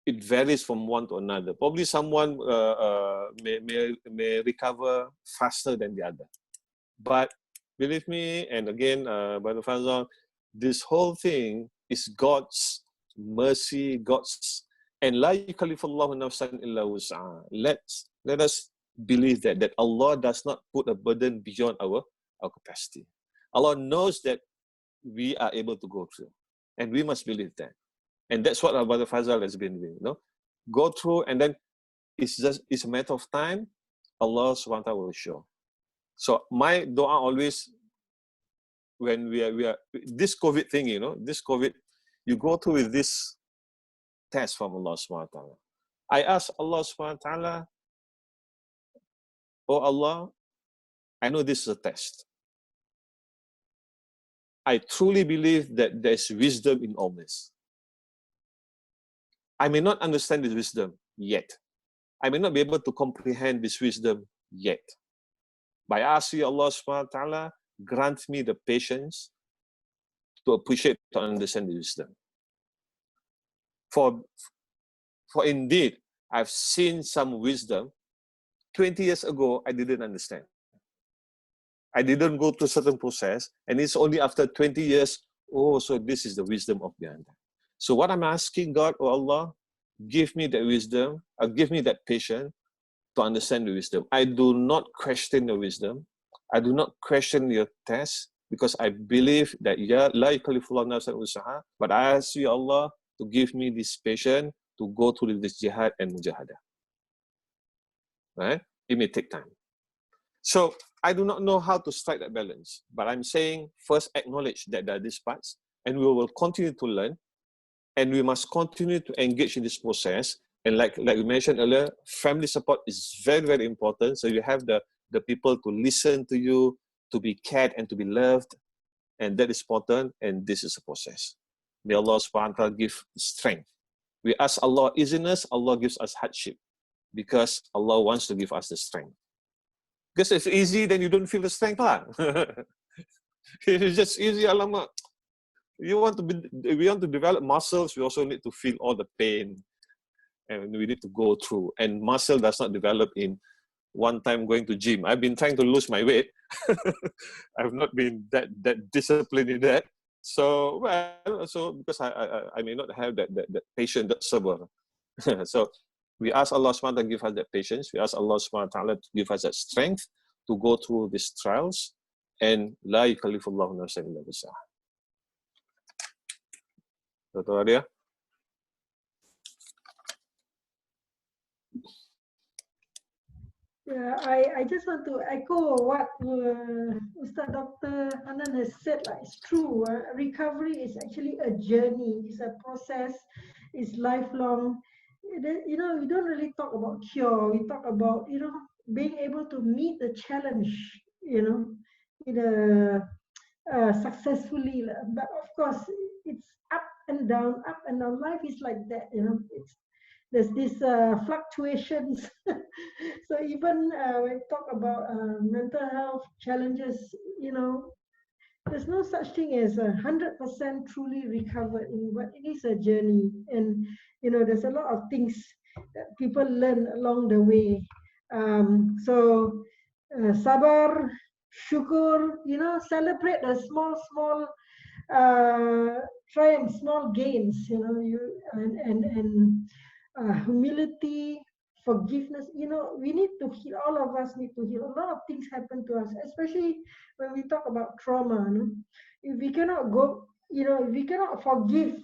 it varies from one to another. Probably someone may recover faster than the other, but believe me, and again, Brother Faizal, this whole thing is God's mercy, and la yukallifullahu nafsan illa wus'aha. Let us believe that Allah does not put a burden beyond our capacity. Allah knows that we are able to go through, and we must believe that. And that's what our Brother Faizal has been doing. Go through, and then it's a matter of time. Allah subhanahu wa ta'ala will show. So my dua always, when we are this COVID thing, this COVID, you go through with this test from Allah subhanahu wa ta'ala. I ask Allah subhanahu wa ta'ala, oh Allah, I know this is a test. I truly believe that there's wisdom in all this. I may not understand this wisdom yet. I may not be able to comprehend this wisdom yet. But I ask you, Allah subhanahu wa ta'ala, grant me the patience to appreciate, to understand the wisdom. For indeed, I've seen some wisdom 20 years ago, I didn't understand. I didn't go through a certain process, and it's only after 20 years, oh, so this is the wisdom of behind that. So what I'm asking God, oh Allah, give me that wisdom, or give me that patience to understand the wisdom. I do not question the wisdom. I do not question your test, because I believe that ya la yukallifullahu nafsan usaha, but I ask you, Allah, to give me this patience to go through this jihad and mujahadah. Right? It may take time. So I do not know how to strike that balance, but I'm saying first acknowledge that there are these parts, and we will continue to learn, and we must continue to engage in this process. And like we mentioned earlier, family support is very, very important. So you have the people to listen to you, to be cared and to be loved, and that is important, and this is a process. May Allah subhanahu wa ta'ala give strength. We ask Allah easiness, Allah gives us hardship, because Allah wants to give us the strength. Because if it's easy, then you don't feel the strength. If it's just easy, alamak. We want to develop muscles, we also need to feel all the pain, and we need to go through. And muscle does not develop in one time going to gym. I've been trying to lose my weight. I've not been that disciplined in that. So, well, so because I may not have that patience, that sabr. So we ask Allah subhanahu wa ta'ala to give us that patience. We ask Allah subhanahu wa ta'ala to give us that strength to go through these trials. And la yukallifullahu nafsan illa wus'aha. Dr. Radiah? Yeah, I just want to echo what Ust Dr Hannan has said. Like, it's true. Recovery is actually a journey. It's a process. It's lifelong. You know, we don't really talk about cure. We talk about, you know, being able to meet the challenge, you know, in a successfully. But of course, it's up and down, up and down. Life is like that, you know. There's these fluctuations. So even when we talk about mental health challenges, you know, there's no such thing as 100% truly recovered, but it is a journey. And, you know, there's a lot of things that people learn along the way. So sabar, syukur, you know, celebrate the small triumphs, small gains, you know, humility, forgiveness. You know, we need to heal. All of us need to heal. A lot of things happen to us, especially when we talk about trauma. No? If we cannot go, you know, if we cannot forgive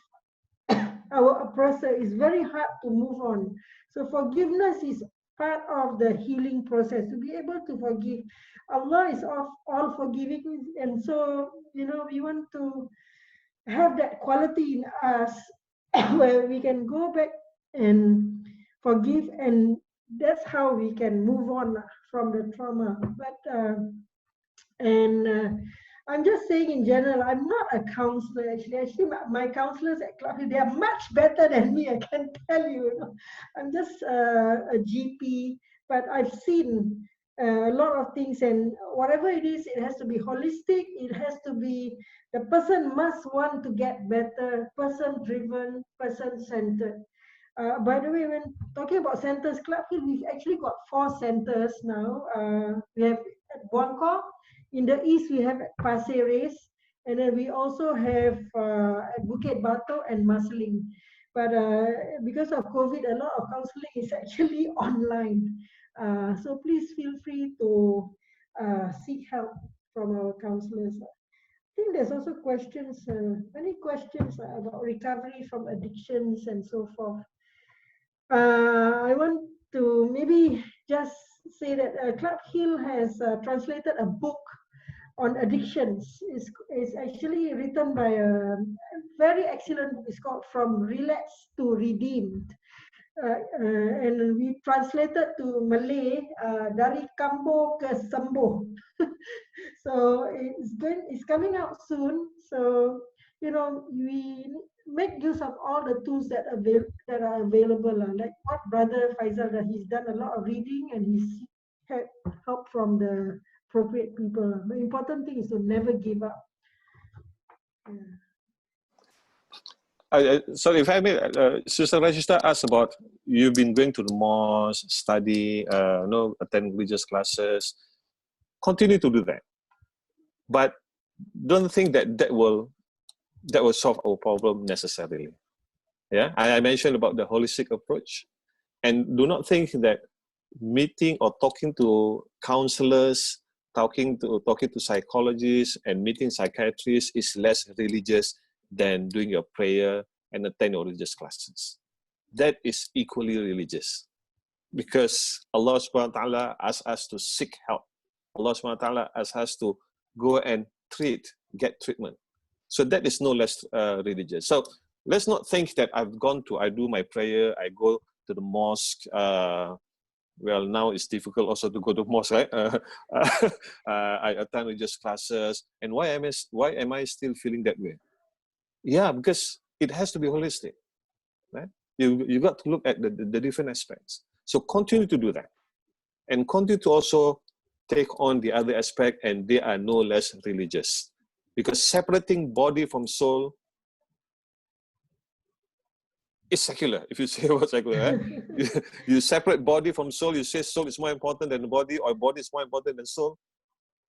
our oppressor, it's very hard to move on. So forgiveness is part of the healing process. To be able to forgive, Allah is all forgiving, and so, you know, we want to have that quality in us where we can go back and forgive, and that's how we can move on from the trauma. But I'm just saying in general, I'm not a counselor actually my counselors at Club Hill, they are much better than me, I can tell you, you know? I'm just a GP, but I've seen a lot of things, and whatever it is, it has to be holistic. It has to be, the person must want to get better, person driven, person centered. By the way, when talking about centers, Club Hill, we've actually got 4 centers now. We have at Buangkok, in the east we have at Pasir Ris, and then we also have at Bukit Batok and Marsiling. But because of COVID, a lot of counseling is actually online. So please feel free to seek help from our counselors. I think there's also questions, many questions about recovery from addictions and so forth. I want to maybe just say that Club Hill has translated a book on addictions. It's actually written by a very excellent book. It's called From Relapse to Redeemed. And we translated to Malay dari kambo ke sembuh. So it's coming out soon. So we make use of all the tools that are available. Like what Brother Faizal, he's done a lot of reading and he's had help from the appropriate people. The important thing is to never give up. Sorry, if I may, Sister Rajista asked about you've been going to the mosque, study, attend religious classes. Continue to do that, but don't think that will solve our problem necessarily. Yeah, I mentioned about the holistic approach, and do not think that meeting or talking to counselors, talking to psychologists, and meeting psychiatrists is less religious than doing your prayer and attend your religious classes. That is equally religious, because Allah subhanahu wa ta'ala asks us to seek help. Allah subhanahu wa ta'ala asks us to go and get treatment. So that is no less religious. So let's not think that I do my prayer, I go to the mosque. Well, now it's difficult also to go to mosque, right? I attend religious classes. And why am I still feeling that way? Yeah, because it has to be holistic, right? You got to look at the different aspects. So continue to do that. And continue to also take on the other aspect, and they are no less religious. Because separating body from soul is secular, if you say what's secular, right? You separate body from soul, you say soul is more important than the body, or body is more important than soul.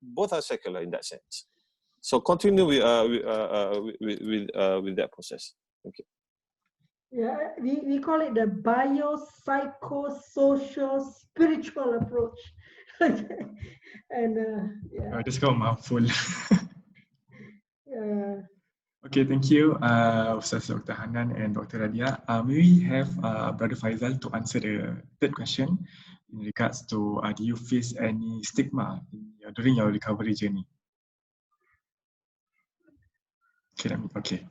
Both are secular in that sense. So continue with that process. Thank you. Yeah, we call it the biopsychosocial spiritual approach. And yeah. Just go mouthful. Yeah. Okay, thank you, Ust Dr Hannan and Dr Radiah. May we have Brother Faizal to answer the third question in regards to do you face any stigma during your recovery journey? Okay.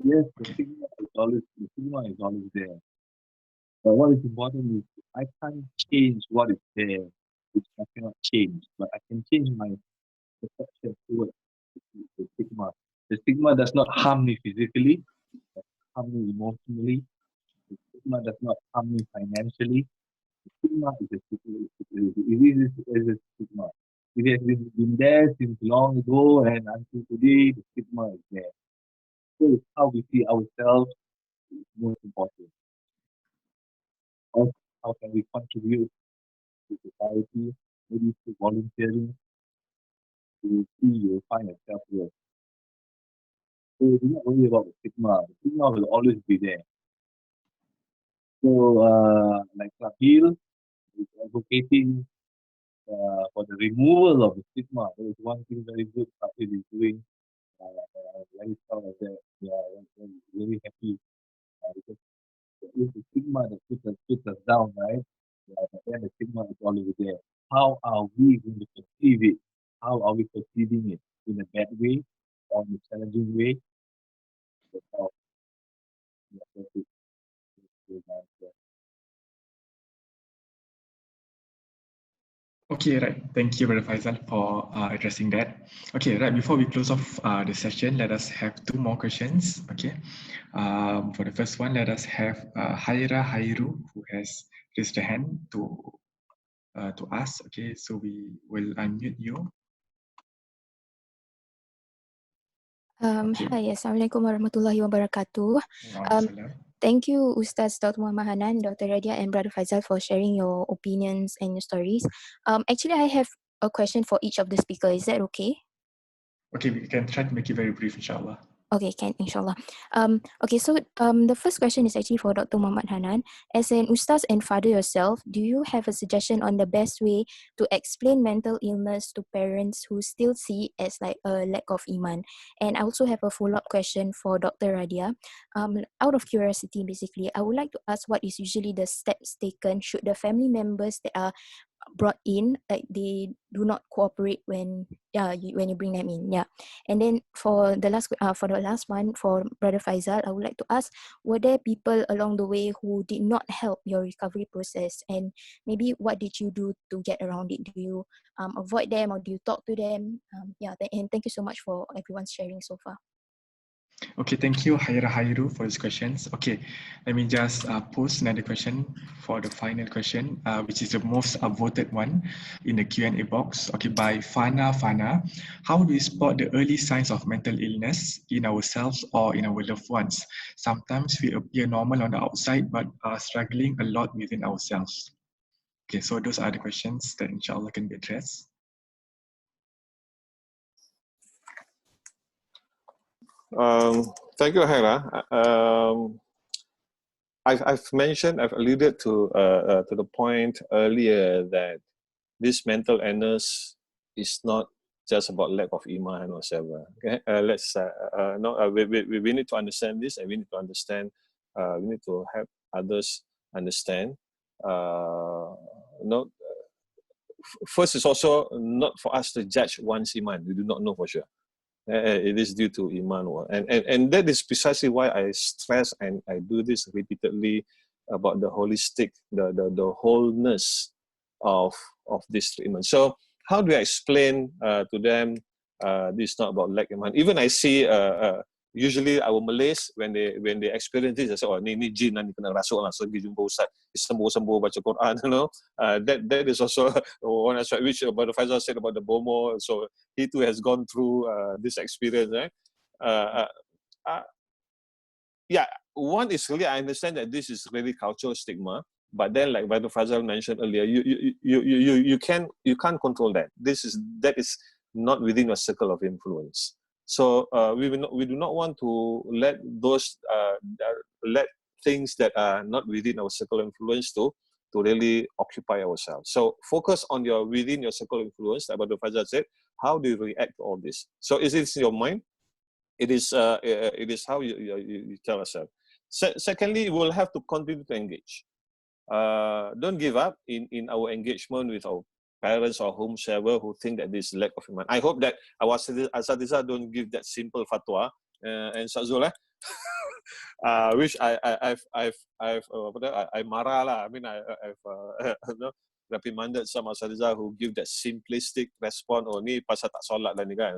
Yes, the stigma is always there. But what is important is I can't change what is there, which I cannot change, but I can change my perception towards the stigma. The stigma does not harm me physically, it harm me emotionally. The stigma does not harm me financially. The stigma is a stigma. It is a stigma. It has been there since long ago, and until today, the stigma is there. So it's how we see ourselves is most important. How can we contribute to society, maybe through volunteering, to see you find yourself worth. So do not worry about the stigma. The stigma will always be there. So like Club Hill is advocating for the removal of the stigma. That is one thing very good Club Hill is doing. I'm very proud of that. I'm very happy because it's the stigma that puts us down, right? But then the stigma is always there. How are we going to perceive it? How are we perceiving it? In a bad way or in a challenging way? That's how. Yeah, that's it. Okay, right. Thank you, Brother Faizal, for addressing that. Okay, right. Before we close off the session, let us have two more questions. Okay. For the first one, let us have Haira Hairu, who has raised a hand to ask. Okay, so we will unmute you. Okay. Hi, Assalamualaikum warahmatullahi wabarakatuh. Thank you, Ustaz Dr. Muhammad Hannan, Dr. Radiah, and Brother Faizal for sharing your opinions and your stories. Actually, I have a question for each of the speakers. Is that okay? Okay, we can try to make it very brief, inshallah. Okay, can, inshallah. Okay, so the first question is actually for Dr. Muhammad Hannan. As an ustaz and father yourself, do you have a suggestion on the best way to explain mental illness to parents who still see it as like a lack of iman? And I also have a follow-up question for Dr. Radiah. Out of curiosity, basically, I would like to ask what is usually the steps taken should the family members that are brought in, like they do not cooperate when when you bring them in. Yeah. And then for the last one, for Brother Faizal, I would like to ask, were there people along the way who did not help your recovery process, and maybe what did you do to get around it? Do you avoid them, or do you talk to them? And thank you so much for everyone's sharing so far. Okay, thank you, Haira Hairu, for these questions. Okay, let me just post another question for the final question, which is the most voted one in the Q&A box. Okay, by Fana. How do we spot the early signs of mental illness in ourselves or in our loved ones? Sometimes we appear normal on the outside, but are struggling a lot within ourselves. Okay, so those are the questions that inshallah can be addressed. Thank you, Hera. I've alluded to the point earlier that this mental illness is not just about lack of iman or whatever. Okay, we need to understand this, and we need to understand. We need to help others understand. First, it's also not for us to judge one's iman. We do not know for sure. It is due to iman, and that is precisely why I stress and I do this repeatedly about the holistic, the wholeness of this treatment. So how do I explain to them this is not about lack of iman? Even I see usually our Malays, when they experience this, they say, oh, ni jin lah, ni kena rasuk lah, so pergi jumpa ustaz, sembuh baca Quran, you know. That is also one aspect which Brother Faizal said about the Bomo. So he too has gone through this experience, right? Yeah, one is really, I understand that this is really cultural stigma, but then like Brother Faizal mentioned earlier, you can't control that. That is not within your circle of influence. So we do not want to let those let things that are not within our circle of influence to really occupy ourselves. So focus on within your circle of influence. Like Brother Faizal said, how do you react to all this? So is it in your mind? It is how you tell yourself. Secondly, we'll have to continue to engage. Don't give up in our engagement with our parents or whomsoever who think that this lack of iman. I hope that our Asatiza don't give that simple fatwa and Sazul, which I've marah lah. I mean I've reprimanded some Asatiza who give that simplistic response. Oh ni pasal tak solat lah ni kan.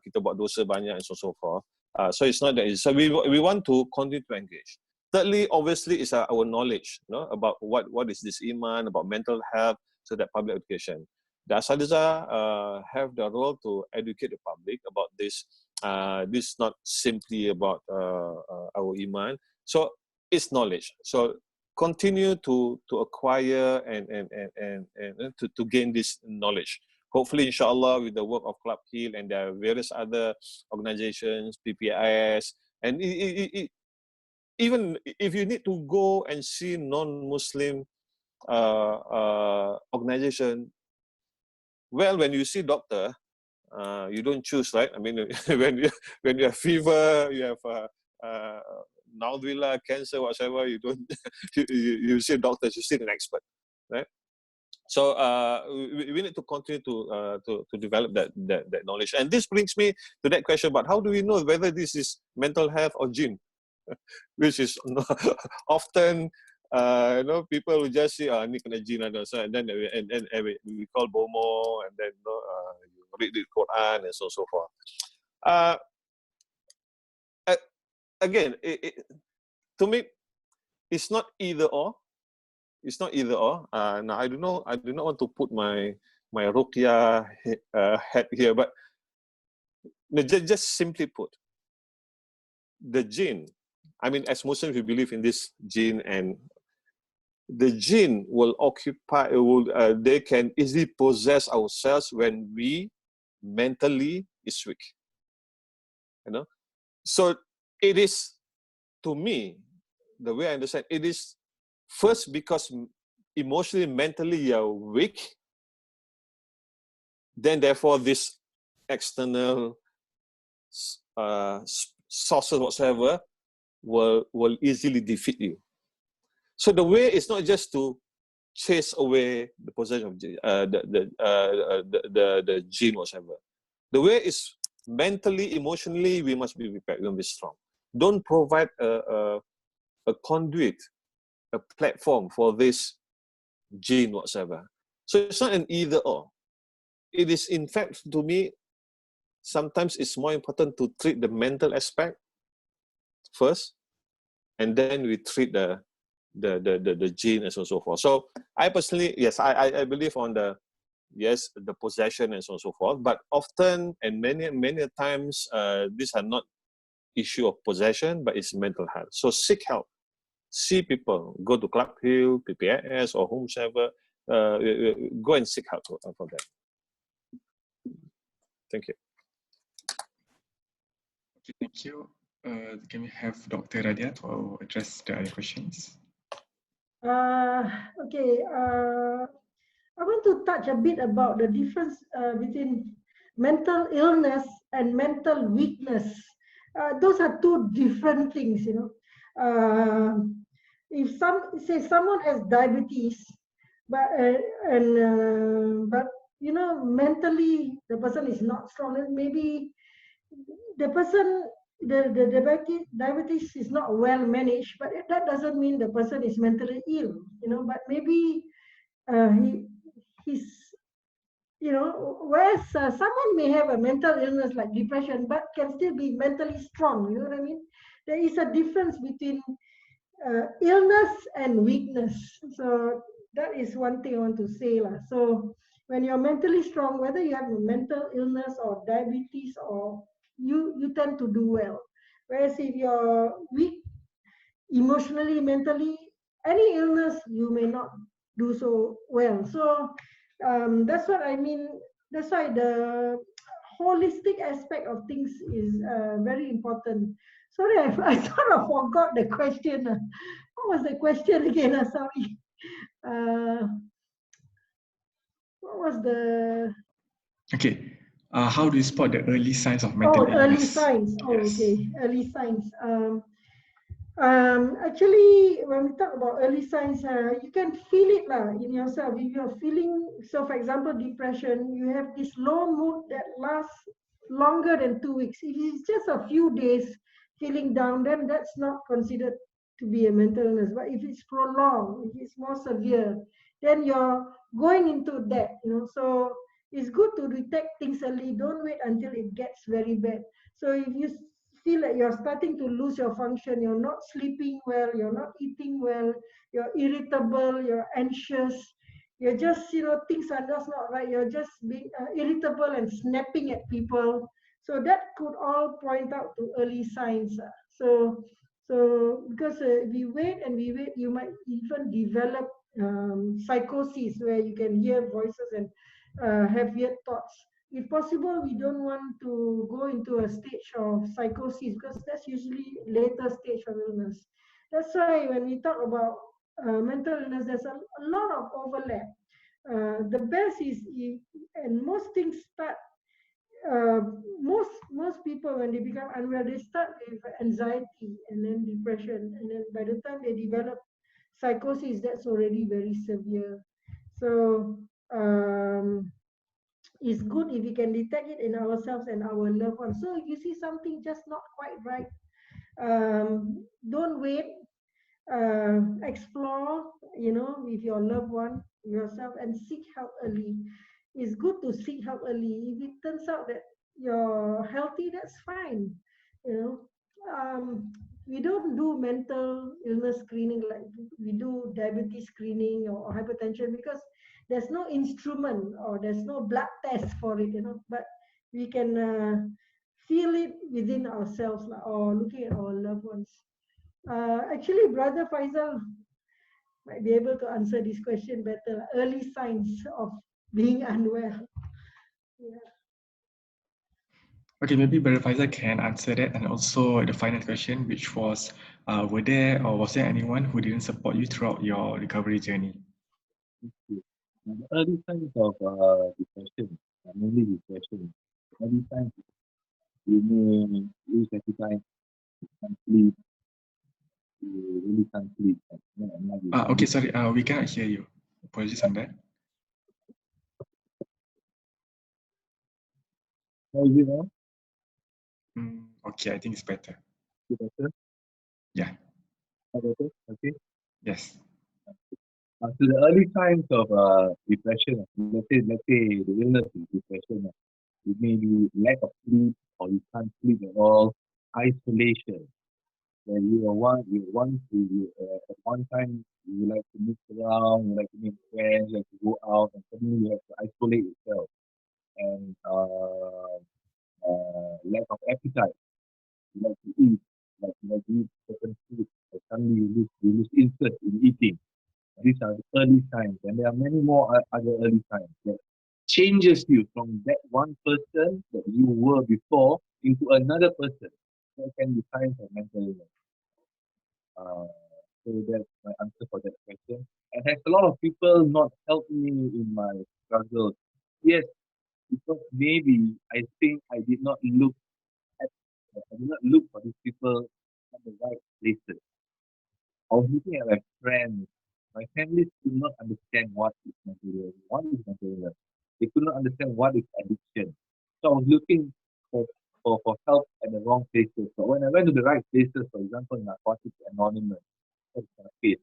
Kita buat dosa banyak and so forth. So it's not that easy. So we want to continue to engage. Thirdly, obviously, is our knowledge, about what is this iman, about mental health, so that public education. The Asatiza have the role to educate the public about this. This is not simply about our iman. So it's knowledge. So continue to acquire and to gain this knowledge. Hopefully, inshallah, with the work of Club Heal and there are various other organizations, PPIS, and even if you need to go and see non-Muslim organization, well, when you see doctor, you don't choose, right? I mean, when you have fever, you have naudillah, cancer, whatever, you don't you see doctors, you see an expert, right? So we need to continue to develop that knowledge. And this brings me to that question about how do we know whether this is mental health or jinn, which is often people will just say ni kena jinn ada, so and then we call bomo, and then you read the Quran and so forth. Again, to me, it's not either or. It's not either or. Now I do not want to put my Ruqya hat here, but just simply put, the jinn. I mean, as Muslims, we believe in this jinn, and the jinn will occupy. They can easily possess ourselves when we mentally is weak. So it is, to me, the way I understand, it is first because emotionally, mentally you're weak, then therefore this external sources whatsoever will easily defeat you. So the way is not just to chase away the possession of the gene whatsoever. The way is mentally, emotionally, we must be prepared, we must be strong. Don't provide a conduit, a platform for this gene whatsoever. So it's not an either or. It is, in fact, to me, sometimes it's more important to treat the mental aspect first, and then we treat the gene and so on and so forth. So I personally, yes, I believe on the possession and so on and so forth, but often and many times these are not issue of possession, but it's mental health. So seek help, see people, go to Club Hill, PPIS or whomsoever, go and seek help for that. Thank you. Okay, thank you. Can we have Dr. Radiah to address the other questions? Okay. I want to touch a bit about the difference between mental illness and mental weakness. Those are two different things, you know. If someone has diabetes, but you know, mentally the person is not strong, then maybe the person, the diabetes is not well managed, but that doesn't mean the person is mentally ill, you know. But maybe he's, you know, whereas someone may have a mental illness like depression, but can still be mentally strong, you know what I mean? There is a difference between illness and weakness. So that is one thing I want to say. So when you're mentally strong, whether you have a mental illness or diabetes, or you tend to do well. Whereas if you're weak emotionally, mentally, any illness, you may not do so well. So that's what I mean. That's why the holistic aspect of things is very important. Sorry, I sort of forgot the question. What was the question again? Sorry. What was the... Okay. How do you spot the early signs of mental illness? Early signs. Oh, Yes. okay. Early signs. Actually, when we talk about early signs, you can feel it in yourself. If you're feeling, so for example, depression, you have this low mood that lasts longer than 2 weeks. If it's just a few days feeling down, then that's not considered to be a mental illness. But if it's prolonged, if it's more severe, then you're going into that, you know. So it's good to detect things early. Don't wait until it gets very bad. So if you feel like you're starting to lose your function, you're not sleeping well, you're not eating well, you're irritable, you're anxious, you're just, you know, things are just not right, you're just being irritable and snapping at people. So that could all point out to early signs. So because if we wait, you might even develop psychosis, where you can hear voices and have weird thoughts. If possible, we don't want to go into a stage of psychosis, because that's usually later stage of illness. That's why when we talk about mental illness, there's a lot of overlap. The best is, and most things start, most people, when they become unwell, they start with anxiety and then depression, and then by the time they develop psychosis, that's already very severe. So it's good if we can detect it in ourselves and our loved ones. So if you see something just not quite right, don't wait. Explore, you know, with your loved one, yourself, and seek help early. It's good to seek help early. If it turns out that you're healthy, that's fine. You know, we don't do mental illness screening like we do diabetes screening or hypertension, because there's no instrument or there's no blood test for it, you know. But we can feel it within ourselves, or looking at our loved ones. Actually, Brother Faizal might be able to answer this question better. Early signs of being unwell. Yeah. Okay, maybe Brother Faizal can answer that. And also the final question, which was, was there anyone who didn't support you throughout your recovery journey? The early signs of depression, mainly depression. Early signs, you may lose appetite, can't sleep, you really can't sleep. Okay, sorry, we cannot hear you. Apologies on that. How is it now? Okay, I think it's better. Is it better? Yeah. How better? Okay. Yes. So the early signs of depression, let's say the illness is depression, it may be lack of sleep or you can't sleep at all, isolation. When at one time you like to move around, you like to make friends, you like to go out, and suddenly you have to isolate yourself. And lack of appetite, you like to eat, you like to eat certain food, and suddenly you lose interest in eating. These are the early signs, and there are many more other early signs that changes you from that one person that you were before into another person. That can be signs of mental illness. So that's my answer for that question. And has a lot of people not helped me in my struggles? Yes, because maybe I think I did not look for these people at the right places. I was looking at my friends. My family could not understand what is mental illness. What is mental illness? They could not understand what is addiction. So I was looking for, for help at the wrong places. So when I went to the right places, for example, Narcotics Anonymous, that's my case.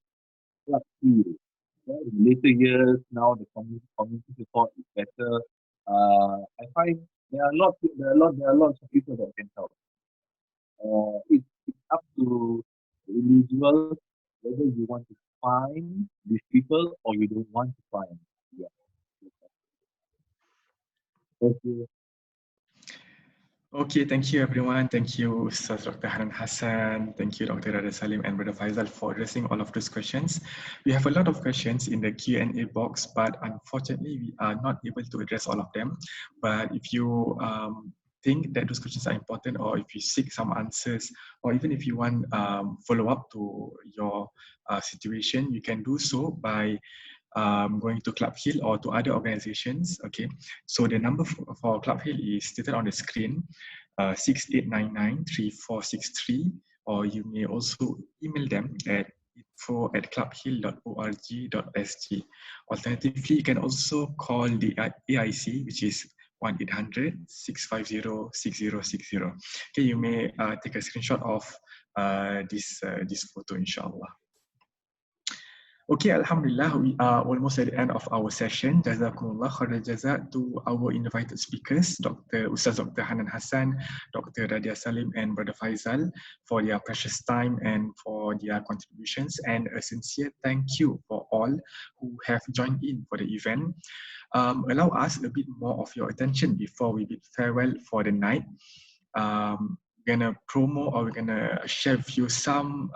Club Hill. In later years, now the community support is better. I find there are lots of people that can help. It's up to the individual whether you want to find these people or you don't want to find. Yeah. Thank you. Okay, thank you everyone. Thank you, Ust Dr Hannan Hassan. Thank you, Dr. Radiah Salim and Brother Faizal for addressing all of those questions. We have a lot of questions in the Q&A box, but unfortunately, we are not able to address all of them. But if you think that those questions are important, or if you seek some answers, or even if you want follow up to your situation, you can do so by going to Club Hill or to other organizations. Okay, so the number for Club Hill is stated on the screen, 6899-3463, or you may also email them at info@clubhill.org.sg. Alternatively, you can also call the AIC, which is 1-800-650-6060. Okay, you may take a screenshot of this photo, inshallah. Okay, Alhamdulillah, we are almost at the end of our session. Jazakumullah khairal jazak to our invited speakers, Ust Dr Hannan Hassan, Dr. Radiah Salim, and Brother Faizal for their precious time and for their contributions. And a sincere thank you for all who have joined in for the event. Allow us a bit more of your attention before we bid farewell for the night. Gonna promo or we're gonna share with you some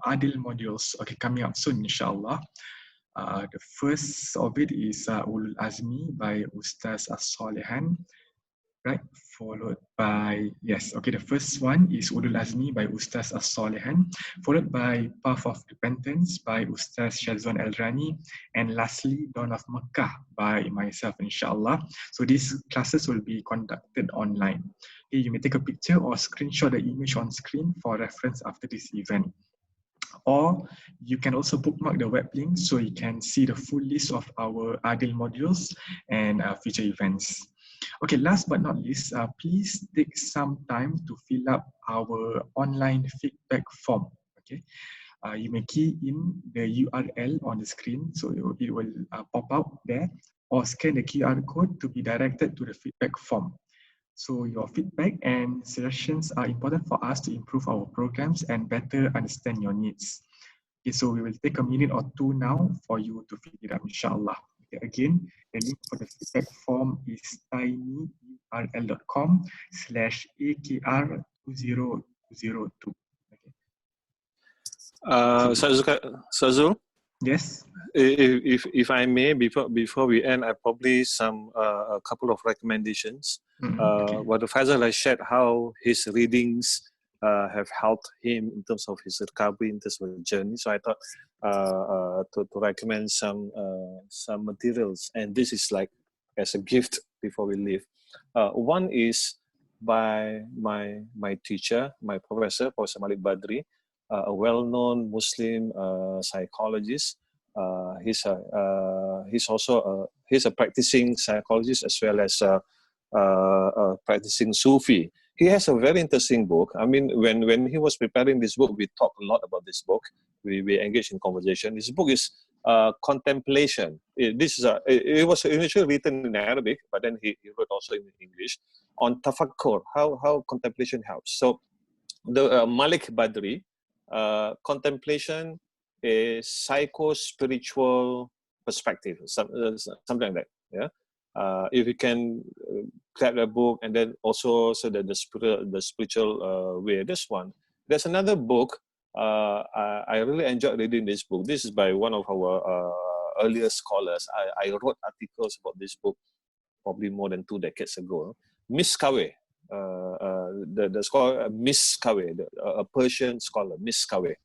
Adil modules, okay, coming up soon, inshallah. The first of it is Ulul Azmi by Ustaz As-Salihan, right? Followed by, yes, okay, the first one is Ulul Azmi by Ustaz As-Salihan, followed by Path of Repentance by Ustaz Shazwan Al-Rani, and lastly, Dawn of Makkah by myself, inshallah. So these classes will be conducted online. Okay, you may take a picture or screenshot the image on screen for reference after this event. Or you can also bookmark the web link so you can see the full list of our Adil modules and future events. Okay, last but not least, please take some time to fill up our online feedback form. Okay, you may key in the URL on the screen, so it will pop out there, or scan the QR code to be directed to the feedback form. So your feedback and suggestions are important for us to improve our programs and better understand your needs. Okay, so we will take a minute or two now for you to fill it up, inshallah. Okay, again, the link for the feedback form is tinyurl.com/akr2002. Okay. Sazul? Yes. If I may, before we end, I publish a couple of recommendations. Okay. What Faizal has shared, how his readings have helped him in terms of his recovery, in terms of the journey. So I thought to recommend some materials, and this is like as a gift before we leave. One is by my teacher, my professor, Professor Malik Badri, a well-known Muslim psychologist, He's a practicing psychologist as well as a practicing Sufi. He has a very interesting book. I mean, when he was preparing this book, we talked a lot about this book. We engaged in conversation. This book is Contemplation. It was initially written in Arabic, but then he wrote also in English on tafakkur, how contemplation helps. So the Malik Badri, contemplation is psycho-spiritual perspective, something like that. Yeah. If you can grab the book and then also so that the spiritual way. This one. There's another book. I really enjoyed reading this book. This is by one of our earlier scholars. I wrote articles about this book probably more than 2 decades ago. Miss Kawe, the scholar Miss Kawe, a Persian scholar, Miss Kawe.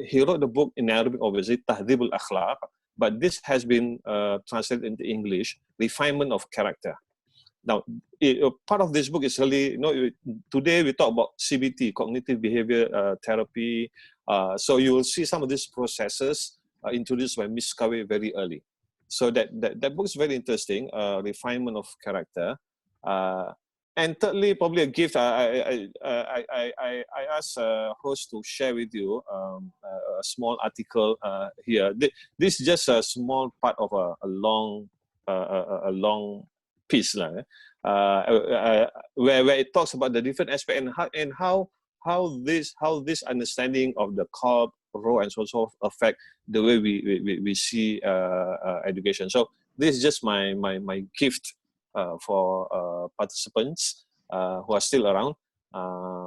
He wrote the book in Arabic, obviously, Tahdhib al-Akhlaq, but this has been translated into English, Refinement of Character. Now, part of this book is really, today we talk about CBT, cognitive behavior therapy. So you will see some of these processes introduced by Miss Kawe very early. So that book is very interesting, Refinement of Character. And thirdly, probably a gift. I asked host to share with you a small article here. This is just a small part of a long piece, where it talks about the different aspects and how this understanding of the core role and so on affect the way we see education. So this is just my gift for participants who are still around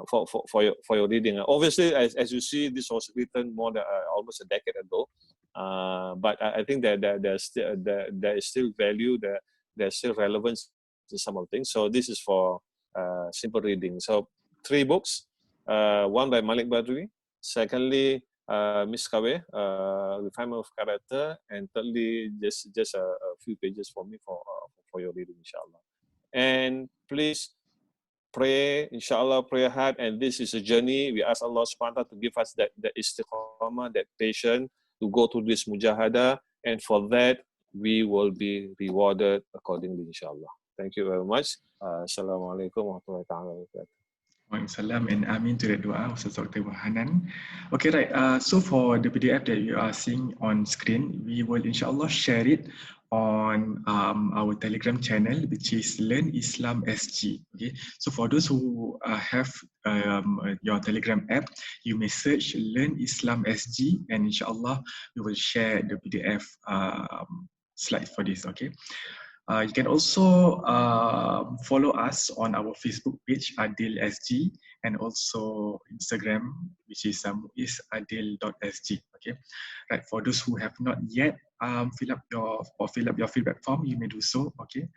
for your reading. Obviously, as you see, this was written more than almost a decade ago. But I think that there is still value, there's still relevance to some of things. So this is for simple reading. So 3 books, one by Malik Badri, secondly Miss Kawe, Refinement of Character, and thirdly just a few pages for me for your reading, inshallah. And please pray, inshallah, pray hard. And this is a journey. We ask Allah subhanahu wa ta'ala to give us that istiqamah, that patience to go through this mujahadah. And for that, we will be rewarded accordingly, inshallah. Thank you very much. Assalamualaikum warahmatullahi wabarakatuh. Waalaikumsalam and Amin to that dua, Ust Dr Hannan. Okay, right. So for the PDF that you are seeing on screen, we will inshallah share it on our Telegram channel, which is Learn Islam SG. Okay, so for those who have your Telegram app, you may search Learn Islam SG, and inshallah we will share the PDF slide for this. Okay. You can also follow us on our Facebook page, Adil SG, and also Instagram, which is muisadil.sg. Okay, right. For those who have not yet fill up your feedback form, you may do so. Okay,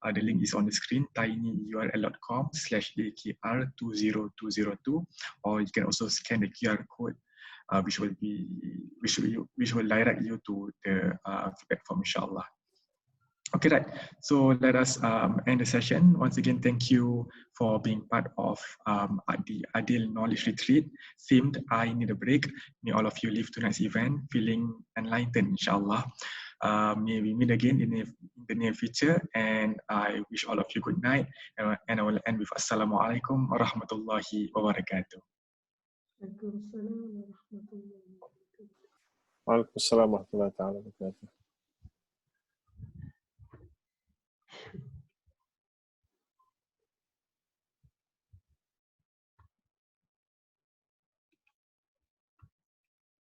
the link is on the screen, tinyurl.com/akr20202, or you can also scan the QR code, which will direct you to the feedback form, inshallah. Okay, right. So let us end the session. Once again, thank you for being part of the Adil Knowledge Retreat themed I Need a Break. May all of you leave tonight's event feeling enlightened, inshallah. May we meet again in the near future, and I wish all of you good night. And I will end with Assalamualaikum warahmatullahi wabarakatuh. Waalaikumsalam warahmatullahi wabarakatuh. Waalaikumsalam warahmatullahi wabarakatuh.